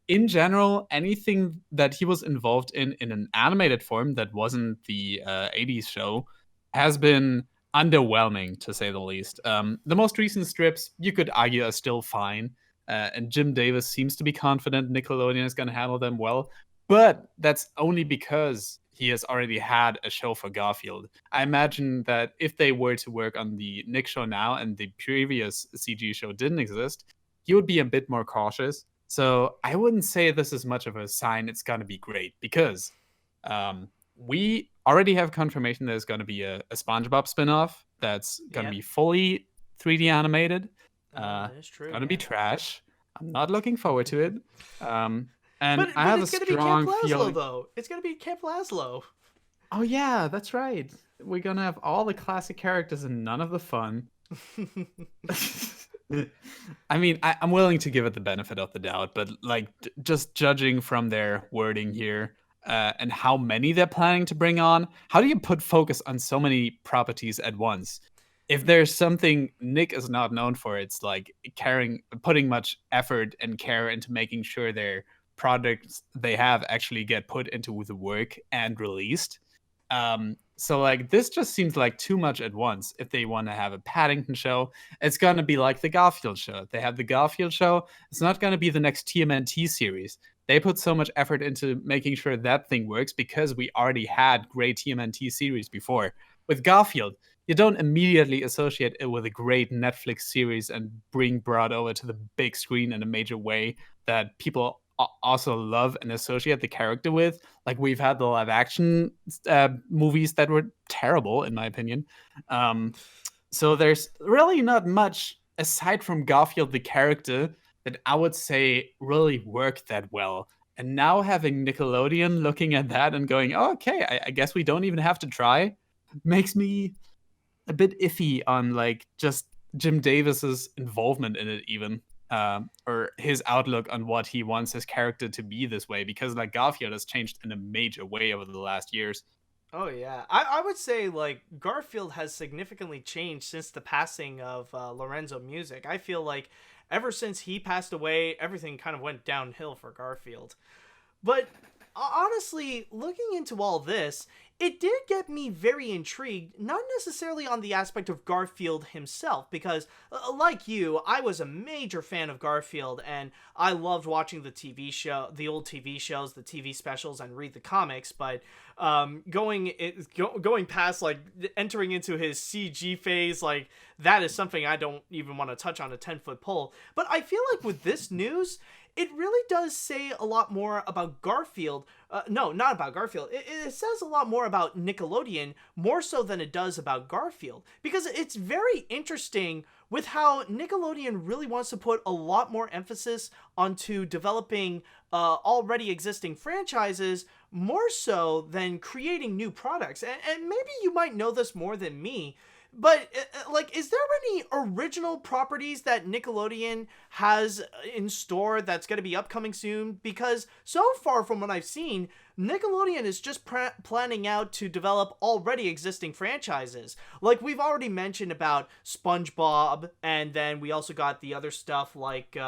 in general, anything that he was involved in an animated form that wasn't the 80s show has been underwhelming, to say the least. The most recent strips, you could argue, are still fine. And Jim Davis seems to be confident Nickelodeon is going to handle them well. But that's only because he has already had a show for Garfield. I imagine that if they were to work on the Nick show now and the previous CG show didn't exist, he would be a bit more cautious. So I wouldn't say this is much of a sign it's going to be great, because we already have confirmation there's going to be a SpongeBob spinoff that's going to be fully 3D animated. That's true. Going to be trash. I'm not looking forward to it. And but I have it's a gonna be strong Camp Laszlo, feeling. though. It's gonna be Camp Laszlo. Oh yeah, that's right. We're gonna have all the classic characters and none of the fun. I mean, I'm willing to give it the benefit of the doubt, but just judging from their wording here and how many they're planning to bring on, how do you put focus on so many properties at once? If there's something Nick is not known for, it's putting much effort and care into making sure they're projects they have actually get put into the work and released. So like this just seems like too much at once. If they want to have a Paddington show, it's gonna be like the Garfield show. If they have the Garfield show, it's not gonna be the next TMNT series. They put so much effort into making sure that thing works because we already had great TMNT series before. With Garfield, you don't immediately associate it with a great Netflix series and bring brought over to the big screen in a major way that people also love and associate the character with. Like we've had the live action movies that were terrible, in my opinion. So there's really not much aside from Garfield the character that I would say really worked that well. And now having Nickelodeon looking at that and going, oh, okay, I guess we don't even have to try, makes me a bit iffy on like just Jim Davis's involvement in it even. Or his outlook on what he wants his character to be this way, because like Garfield has changed in a major way over the last years. Oh yeah, I would say like Garfield has significantly changed since the passing of Lorenzo Music. I feel like ever since he passed away, everything kind of went downhill for Garfield. But honestly, looking into all this, it did get me very intrigued, not necessarily on the aspect of Garfield himself, because, like you, I was a major fan of Garfield, and I loved watching the TV show, the old TV shows, the TV specials, and read the comics, but going past, like, entering into his CG phase, like, that is something I don't even want to touch on a 10-foot pole. But I feel like with this news, it really does say a lot more about Garfield. No, not about Garfield. It says a lot more about Nickelodeon, more so than it does about Garfield. Because it's very interesting with how Nickelodeon really wants to put a lot more emphasis onto developing already existing franchises, more so than creating new products. And maybe you might know this more than me, but, like, is there any original properties that Nickelodeon has in store that's going to be upcoming soon? Because so far from what I've seen, Nickelodeon is just planning out to develop already existing franchises. Like, we've already mentioned about SpongeBob, and then we also got the other stuff like,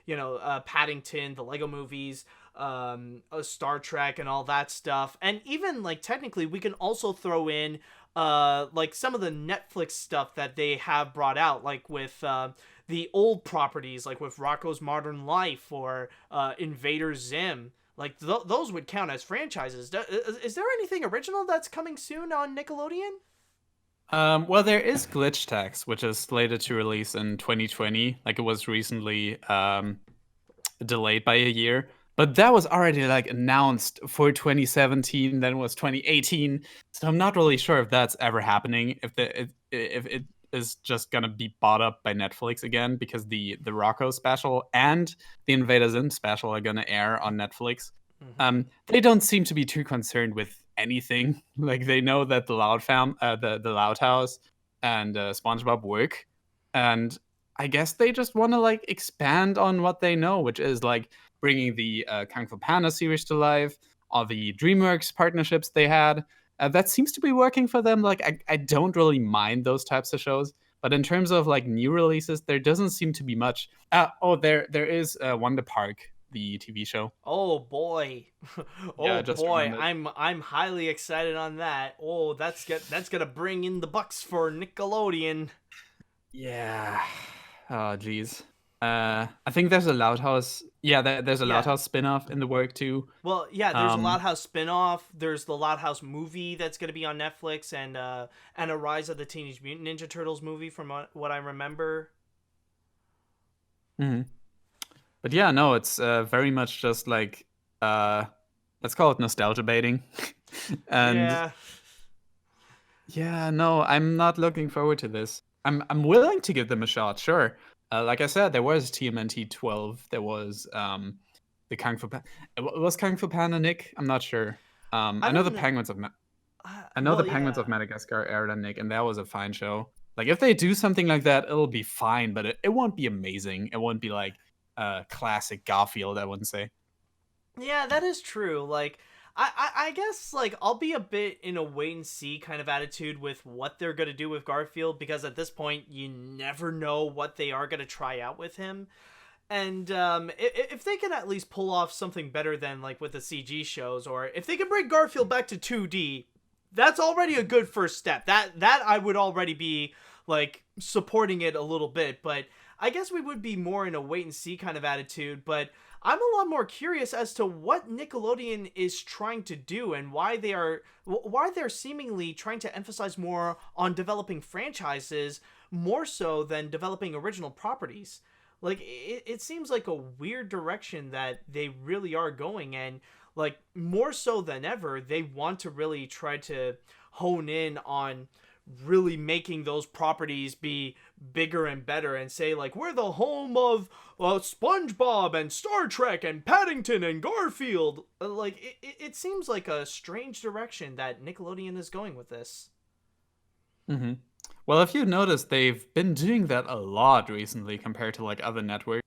Paddington, the Lego movies, Star Trek, and all that stuff. And even, like, technically, we can also throw in like some of the Netflix stuff that they have brought out, like with the old properties, like with Rocko's Modern Life or Invader Zim. Like those would count as franchises. Is there anything original that's coming soon on Nickelodeon? Well, there is Glitch Tax, which is slated to release in 2020. Like it was recently delayed by a year. But that was already like announced for 2017. Then it was 2018. So I'm not really sure if that's ever happening. If it is just gonna be bought up by Netflix again, because the Rocco special and the Invader Zim special are gonna air on Netflix. Mm-hmm. They don't seem to be too concerned with anything. Like they know that the Loud House and SpongeBob work, and I guess they just want to like expand on what they know, which is like bringing the Kung Fu Panda series to life, all the DreamWorks partnerships they had. That seems to be working for them. Like, I don't really mind those types of shows, but in terms of like new releases, there doesn't seem to be much. There is Wonder Park, the TV show. Oh boy, Yeah, I'm highly excited on that. Oh, that's gonna bring in the bucks for Nickelodeon. Yeah. Oh, geez. I think there's a Loud House. Yeah, there's a Loud House spin-off in the work too. Well, yeah, there's a Loud House spin-off. There's the Loud House movie that's going to be on Netflix, and a Rise of the Teenage Mutant Ninja Turtles movie from what I remember. Mm-hmm. But yeah, no, it's very much just like let's call it nostalgia baiting. And yeah, no, I'm not looking forward to this. I'm willing to give them a shot, sure. Like I said, there was TMNT 12. There was the Kung Fu Panda. Was Kung Fu Panda Nick? I'm not sure. I know the Penguins of Penguins of Madagascar aired on Nick, and that was a fine show. Like if they do something like that, it'll be fine, but it won't be amazing. It won't be like classic Garfield, I wouldn't say. Yeah, that is true. Like I guess like I'll be a bit in a wait and see kind of attitude with what they're gonna do with Garfield, because at this point you never know what they are gonna try out with him. And if they can at least pull off something better than like with the CG shows, or if they can bring Garfield back to 2D, that's already a good first step. That I would already be like supporting it a little bit, but I guess we would be more in a wait and see kind of attitude. But I'm a lot more curious as to what Nickelodeon is trying to do and why they're seemingly trying to emphasize more on developing franchises more so than developing original properties. Like, it seems like a weird direction that they really are going, and like more so than ever, they want to really try to hone in on really making those properties be bigger and better, and say like, we're the home of SpongeBob and Star Trek and Paddington and Garfield. Like, it seems like a strange direction that Nickelodeon is going with this. Mm-hmm. Well, if you've noticed, they've been doing that a lot recently compared to like other networks.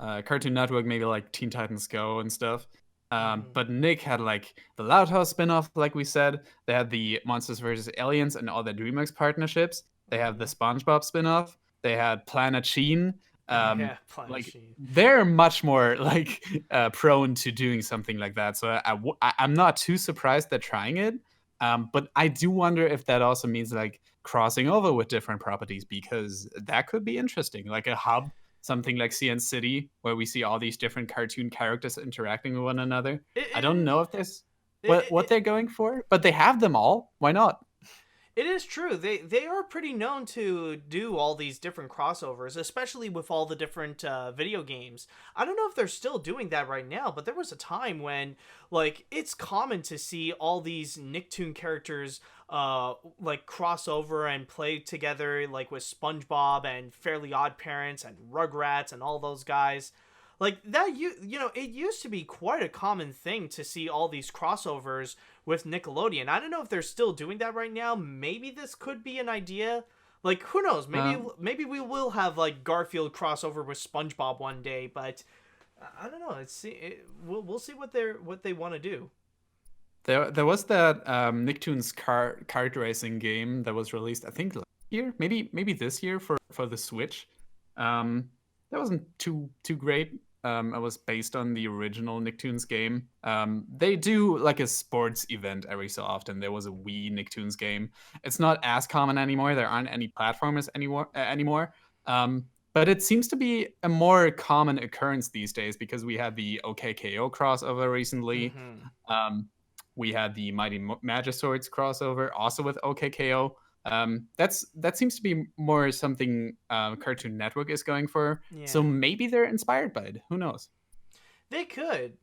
Cartoon Network, maybe like Teen Titans Go and stuff. But Nick had like the Loud House spinoff, like we said. They had the Monsters vs. Aliens and all their DreamWorks partnerships. They have the SpongeBob spinoff. They had Planet Sheen. Planet like Sheen. they're much more like prone to doing something like that. So I'm not too surprised they're trying it. But I do wonder if that also means like crossing over with different properties, because that could be interesting. Like a hub, something like CN City, where we see all these different cartoon characters interacting with one another. I don't know if there's what they're going for, but they have them all. Why not? It is true. They are pretty known to do all these different crossovers, especially with all the different video games. I don't know if they're still doing that right now, but there was a time when like it's common to see all these Nicktoon characters like cross over and play together, like with SpongeBob and Fairly Odd Parents and Rugrats and all those guys. Like that, you know, it used to be quite a common thing to see all these crossovers with Nickelodeon. I don't know if they're still doing that right now. Maybe this could be an idea. Like, who knows? Maybe we will have like Garfield crossover with SpongeBob one day. But I don't know. We'll see what they want to do. There was that Nicktoons kart racing game that was released, I think last year, maybe this year for the Switch. That wasn't too great. It was based on the original Nicktoons game. They do like a sports event every so often. There was a Wii Nicktoons game. It's not as common anymore. There aren't any platformers anymore. But it seems to be a more common occurrence these days, because we had the OKKO crossover recently. Mm-hmm. We had the Mighty Magiswords crossover also with OKKO. That seems to be more something Cartoon Network is going for. Yeah. So maybe they're inspired by it. Who knows? They could,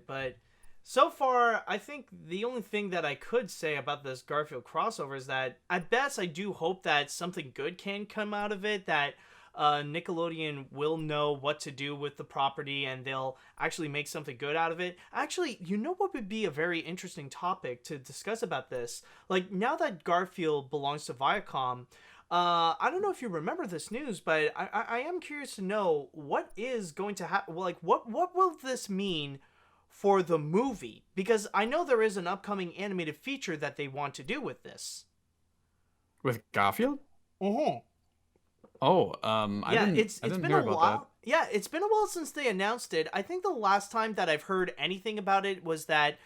but so far, I think the only thing that I could say about this Garfield crossover is that at best, I do hope that something good can come out of it, that Nickelodeon will know what to do with the property and they'll actually make something good out of it. Actually, you know what would be a very interesting topic to discuss about this? Like, now that Garfield belongs to Viacom, I don't know if you remember this news, but I am curious to know what is going to happen. Like, what will this mean for the movie? Because I know there is an upcoming animated feature that they want to do with this. With Garfield? Mm-hmm. Oh, it's been a while. Yeah, it's been a while since they announced it. I think the last time that I've heard anything about it was that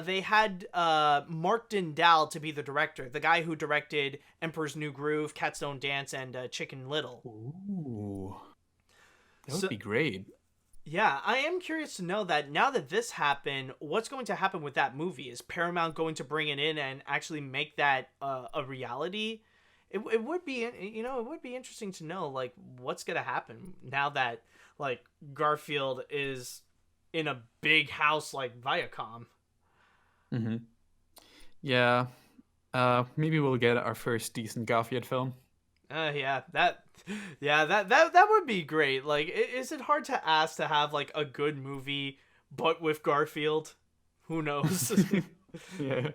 they had Mark Dindal to be the director, the guy who directed Emperor's New Groove, Cats Don't Dance, and Chicken Little. Ooh, that would be great. Yeah, I am curious to know that now that this happened, what's going to happen with that movie? Is Paramount going to bring it in and actually make that a reality? It would be, you know, it would be interesting to know, like, what's going to happen now that, like, Garfield is in a big house like Viacom. Mm-hmm. Yeah. Maybe we'll get our first decent Garfield film. That would be great. Like, is it hard to ask to have, like, a good movie, but with Garfield? Who knows? Yeah.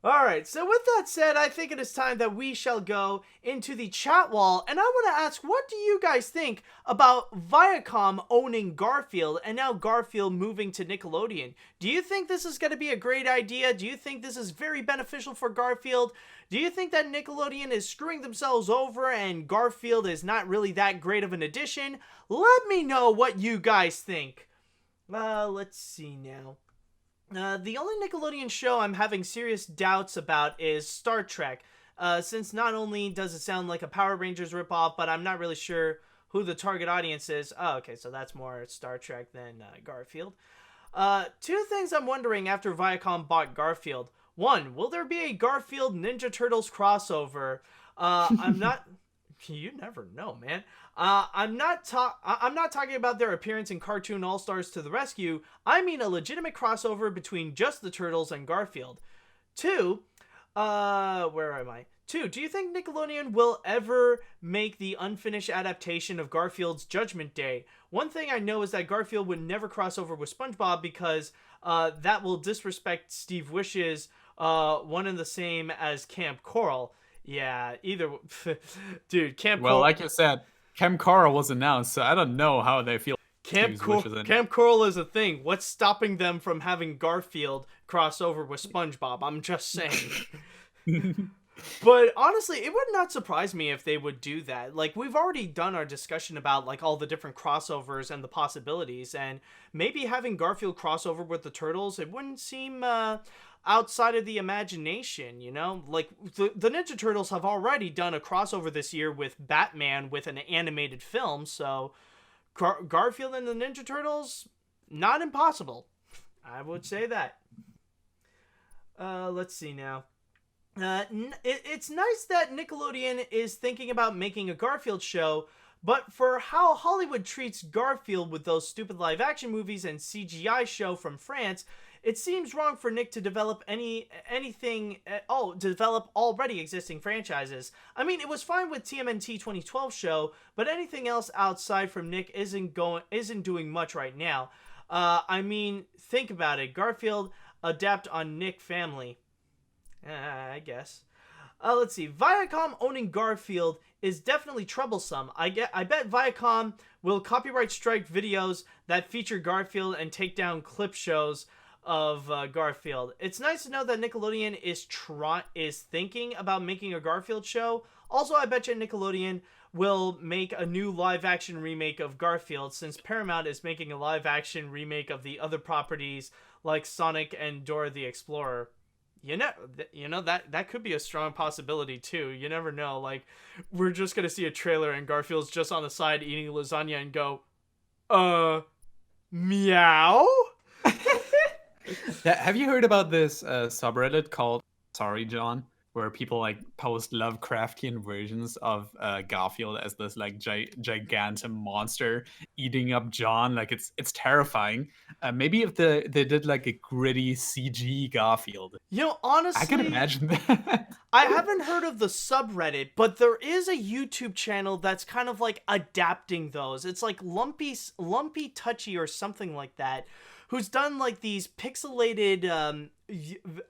Alright, so with that said, I think it is time that we shall go into the chat wall, and I want to ask, what do you guys think about Viacom owning Garfield, and now Garfield moving to Nickelodeon? Do you think this is going to be a great idea? Do you think this is very beneficial for Garfield? Do you think that Nickelodeon is screwing themselves over, and Garfield is not really that great of an addition? Let me know what you guys think. Let's see now. The only Nickelodeon show I'm having serious doubts about is Star Trek, since not only does it sound like a Power Rangers ripoff, but I'm not really sure who the target audience is. Oh, okay, so that's more Star Trek than Garfield. Two things I'm wondering after Viacom bought Garfield. One, will there be a Garfield Ninja Turtles crossover? I'm not... You never know, man. I'm not talking about their appearance in Cartoon All-Stars to the Rescue. I mean a legitimate crossover between just the Turtles and Garfield. Two, where am I? Two, do you think Nickelodeon will ever make the unfinished adaptation of Garfield's Judgment Day? One thing I know is that Garfield would never cross over with SpongeBob because that will disrespect Steve Wish's one and the same as Camp Coral. Yeah, either... Dude, Camp Coral... Well, like you said, Camp Coral was announced, so I don't know how they feel. Camp Coral is a thing. What's stopping them from having Garfield cross over with SpongeBob? I'm just saying. But honestly, it would not surprise me if they would do that. Like, we've already done our discussion about, like, all the different crossovers and the possibilities, and maybe having Garfield crossover with the Turtles, it wouldn't seem... outside of the imagination, you know? Like, the Ninja Turtles have already done a crossover this year with Batman with an animated film, so Garfield and the Ninja Turtles, not impossible. I would say that. Let's see now. It's nice that Nickelodeon is thinking about making a Garfield show, but for how Hollywood treats Garfield with those stupid live-action movies and CGI show from France, it seems wrong for Nick to develop develop already existing franchises. I mean, it was fine with TMNT 2012 show, but anything else outside from Nick isn't doing much right now. I mean, think about it. Garfield adapt on Nick Family. I guess. Let's see. Viacom owning Garfield is definitely troublesome. I bet Viacom will copyright strike videos that feature Garfield and take down clip shows of Garfield. It's nice to know that Nickelodeon is thinking about making a Garfield show. Also, I bet you Nickelodeon will make a new live-action remake of Garfield, since Paramount is making a live-action remake of the other properties like Sonic and Dora the Explorer. You know that could be a strong possibility too. You never know. Like, we're just gonna see a trailer and Garfield's just on the side eating lasagna and go, meow. Have you heard about this subreddit called Sorry John, where people like post Lovecraftian versions of Garfield as this like gigantic monster eating up John? Like, it's terrifying. Maybe if they did like a gritty CG Garfield. You know, honestly, I can imagine that. I haven't heard of the subreddit, but there is a YouTube channel that's kind of like adapting those. It's like Lumpy Touchy or something like that, who's done like these pixelated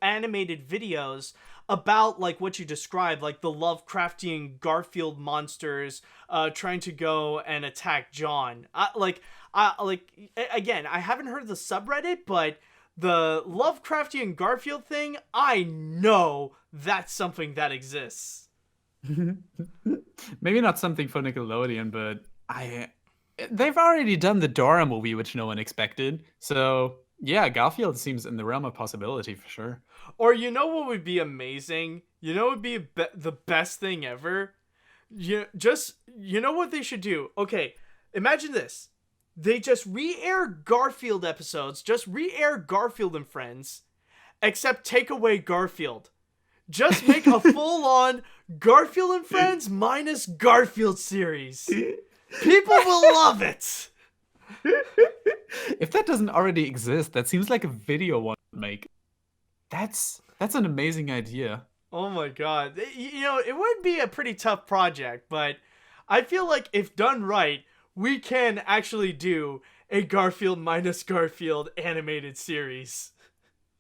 animated videos about like what you described, like the Lovecraftian Garfield monsters trying to go and attack John. Again, I haven't heard of the subreddit, but the Lovecraftian Garfield thing, I know that's something that exists. Maybe not something for Nickelodeon, but they've already done the Dora movie, which no one expected. So yeah, Garfield seems in the realm of possibility for sure. Or you know what would be amazing? You know what would be the best thing ever? You know what they should do? Okay, imagine this. They just re-air Garfield episodes, just re-air Garfield and Friends, except take away Garfield. Just make a full-on Garfield and Friends minus Garfield series. People will love it. If that doesn't already exist, that seems like a video one would make. That's an amazing idea. Oh my god. You know, it would be a pretty tough project, but I feel like if done right, we can actually do a Garfield minus Garfield animated series.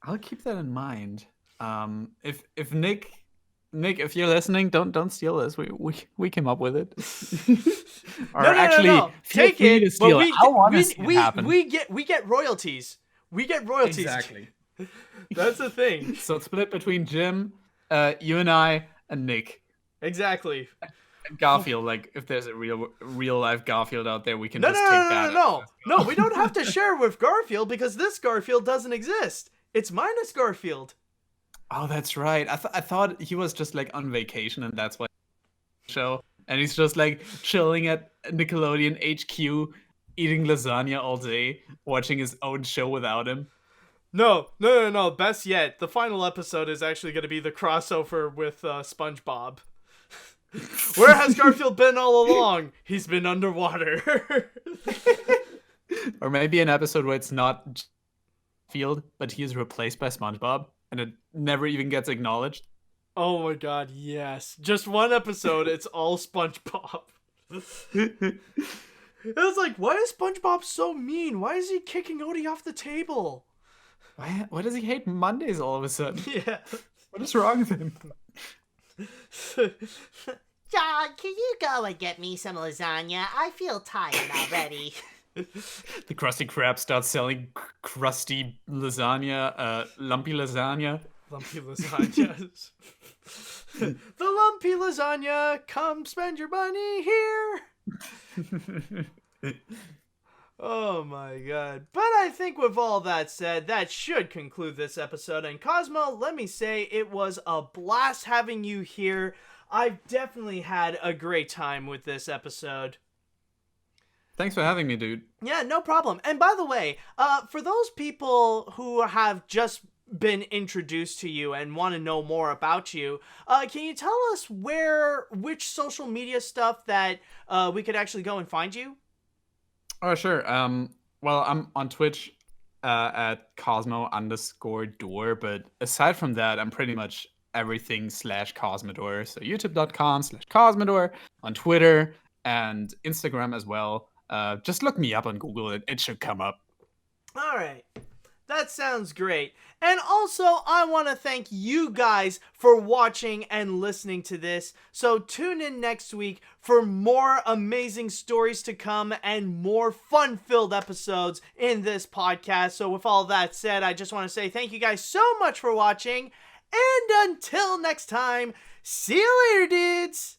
I'll keep that in mind. If Nick, if you're listening, don't steal this. We came up with it. Or No. feel Take free it. to steal But it. I want to see it happen. we get royalties. We get royalties. Exactly. That's the thing. So it's split between Jim, you and I, and Nick. Exactly. And Garfield, like if there's a real life Garfield out there, we can No, just take that. No, we don't have to share with Garfield because this Garfield doesn't exist. It's minus Garfield. Oh, that's right. I thought he was just like on vacation, and that's why show. And he's just like chilling at Nickelodeon HQ, eating lasagna all day, watching his own show without him. No. Best yet, the final episode is actually going to be the crossover with SpongeBob. Where has Garfield been all along? He's been underwater. Or maybe an episode where it's not Field, but he is replaced by SpongeBob, and it never even gets acknowledged. Oh my god, yes. Just one episode, it's all SpongeBob. It was like, why is SpongeBob so mean? Why is he kicking Odie off the table? Why does he hate Mondays all of a sudden? Yeah. What is wrong with him? John, can you go and get me some lasagna? I feel tired already. The Krusty Krab starts selling crusty lasagna, lumpy lasagna. Lumpy lasagnas. The lumpy lasagna, come spend your money here. Oh my god. But I think with all that said, that should conclude this episode. And Cosmo, let me say, it was a blast having you here. I've definitely had a great time with this episode. Thanks for having me, dude. Yeah, no problem. And by the way, for those people who have just been introduced to you and want to know more about you, can you tell us which social media stuff that we could actually go and find you? Oh, sure. Well, I'm on Twitch at Cosmo_door, but aside from that, I'm pretty much everything /Cosmodore. So youtube.com/Cosmodore, on Twitter and Instagram as well. Just look me up on Google. It should come up. All right. That sounds great. And also, I want to thank you guys for watching and listening to this. So tune in next week for more amazing stories to come and more fun-filled episodes in this podcast. So with all that said, I just want to say thank you guys so much for watching. And until next time, see you later, dudes.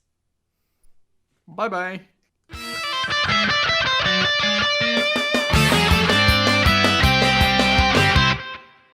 Bye-bye.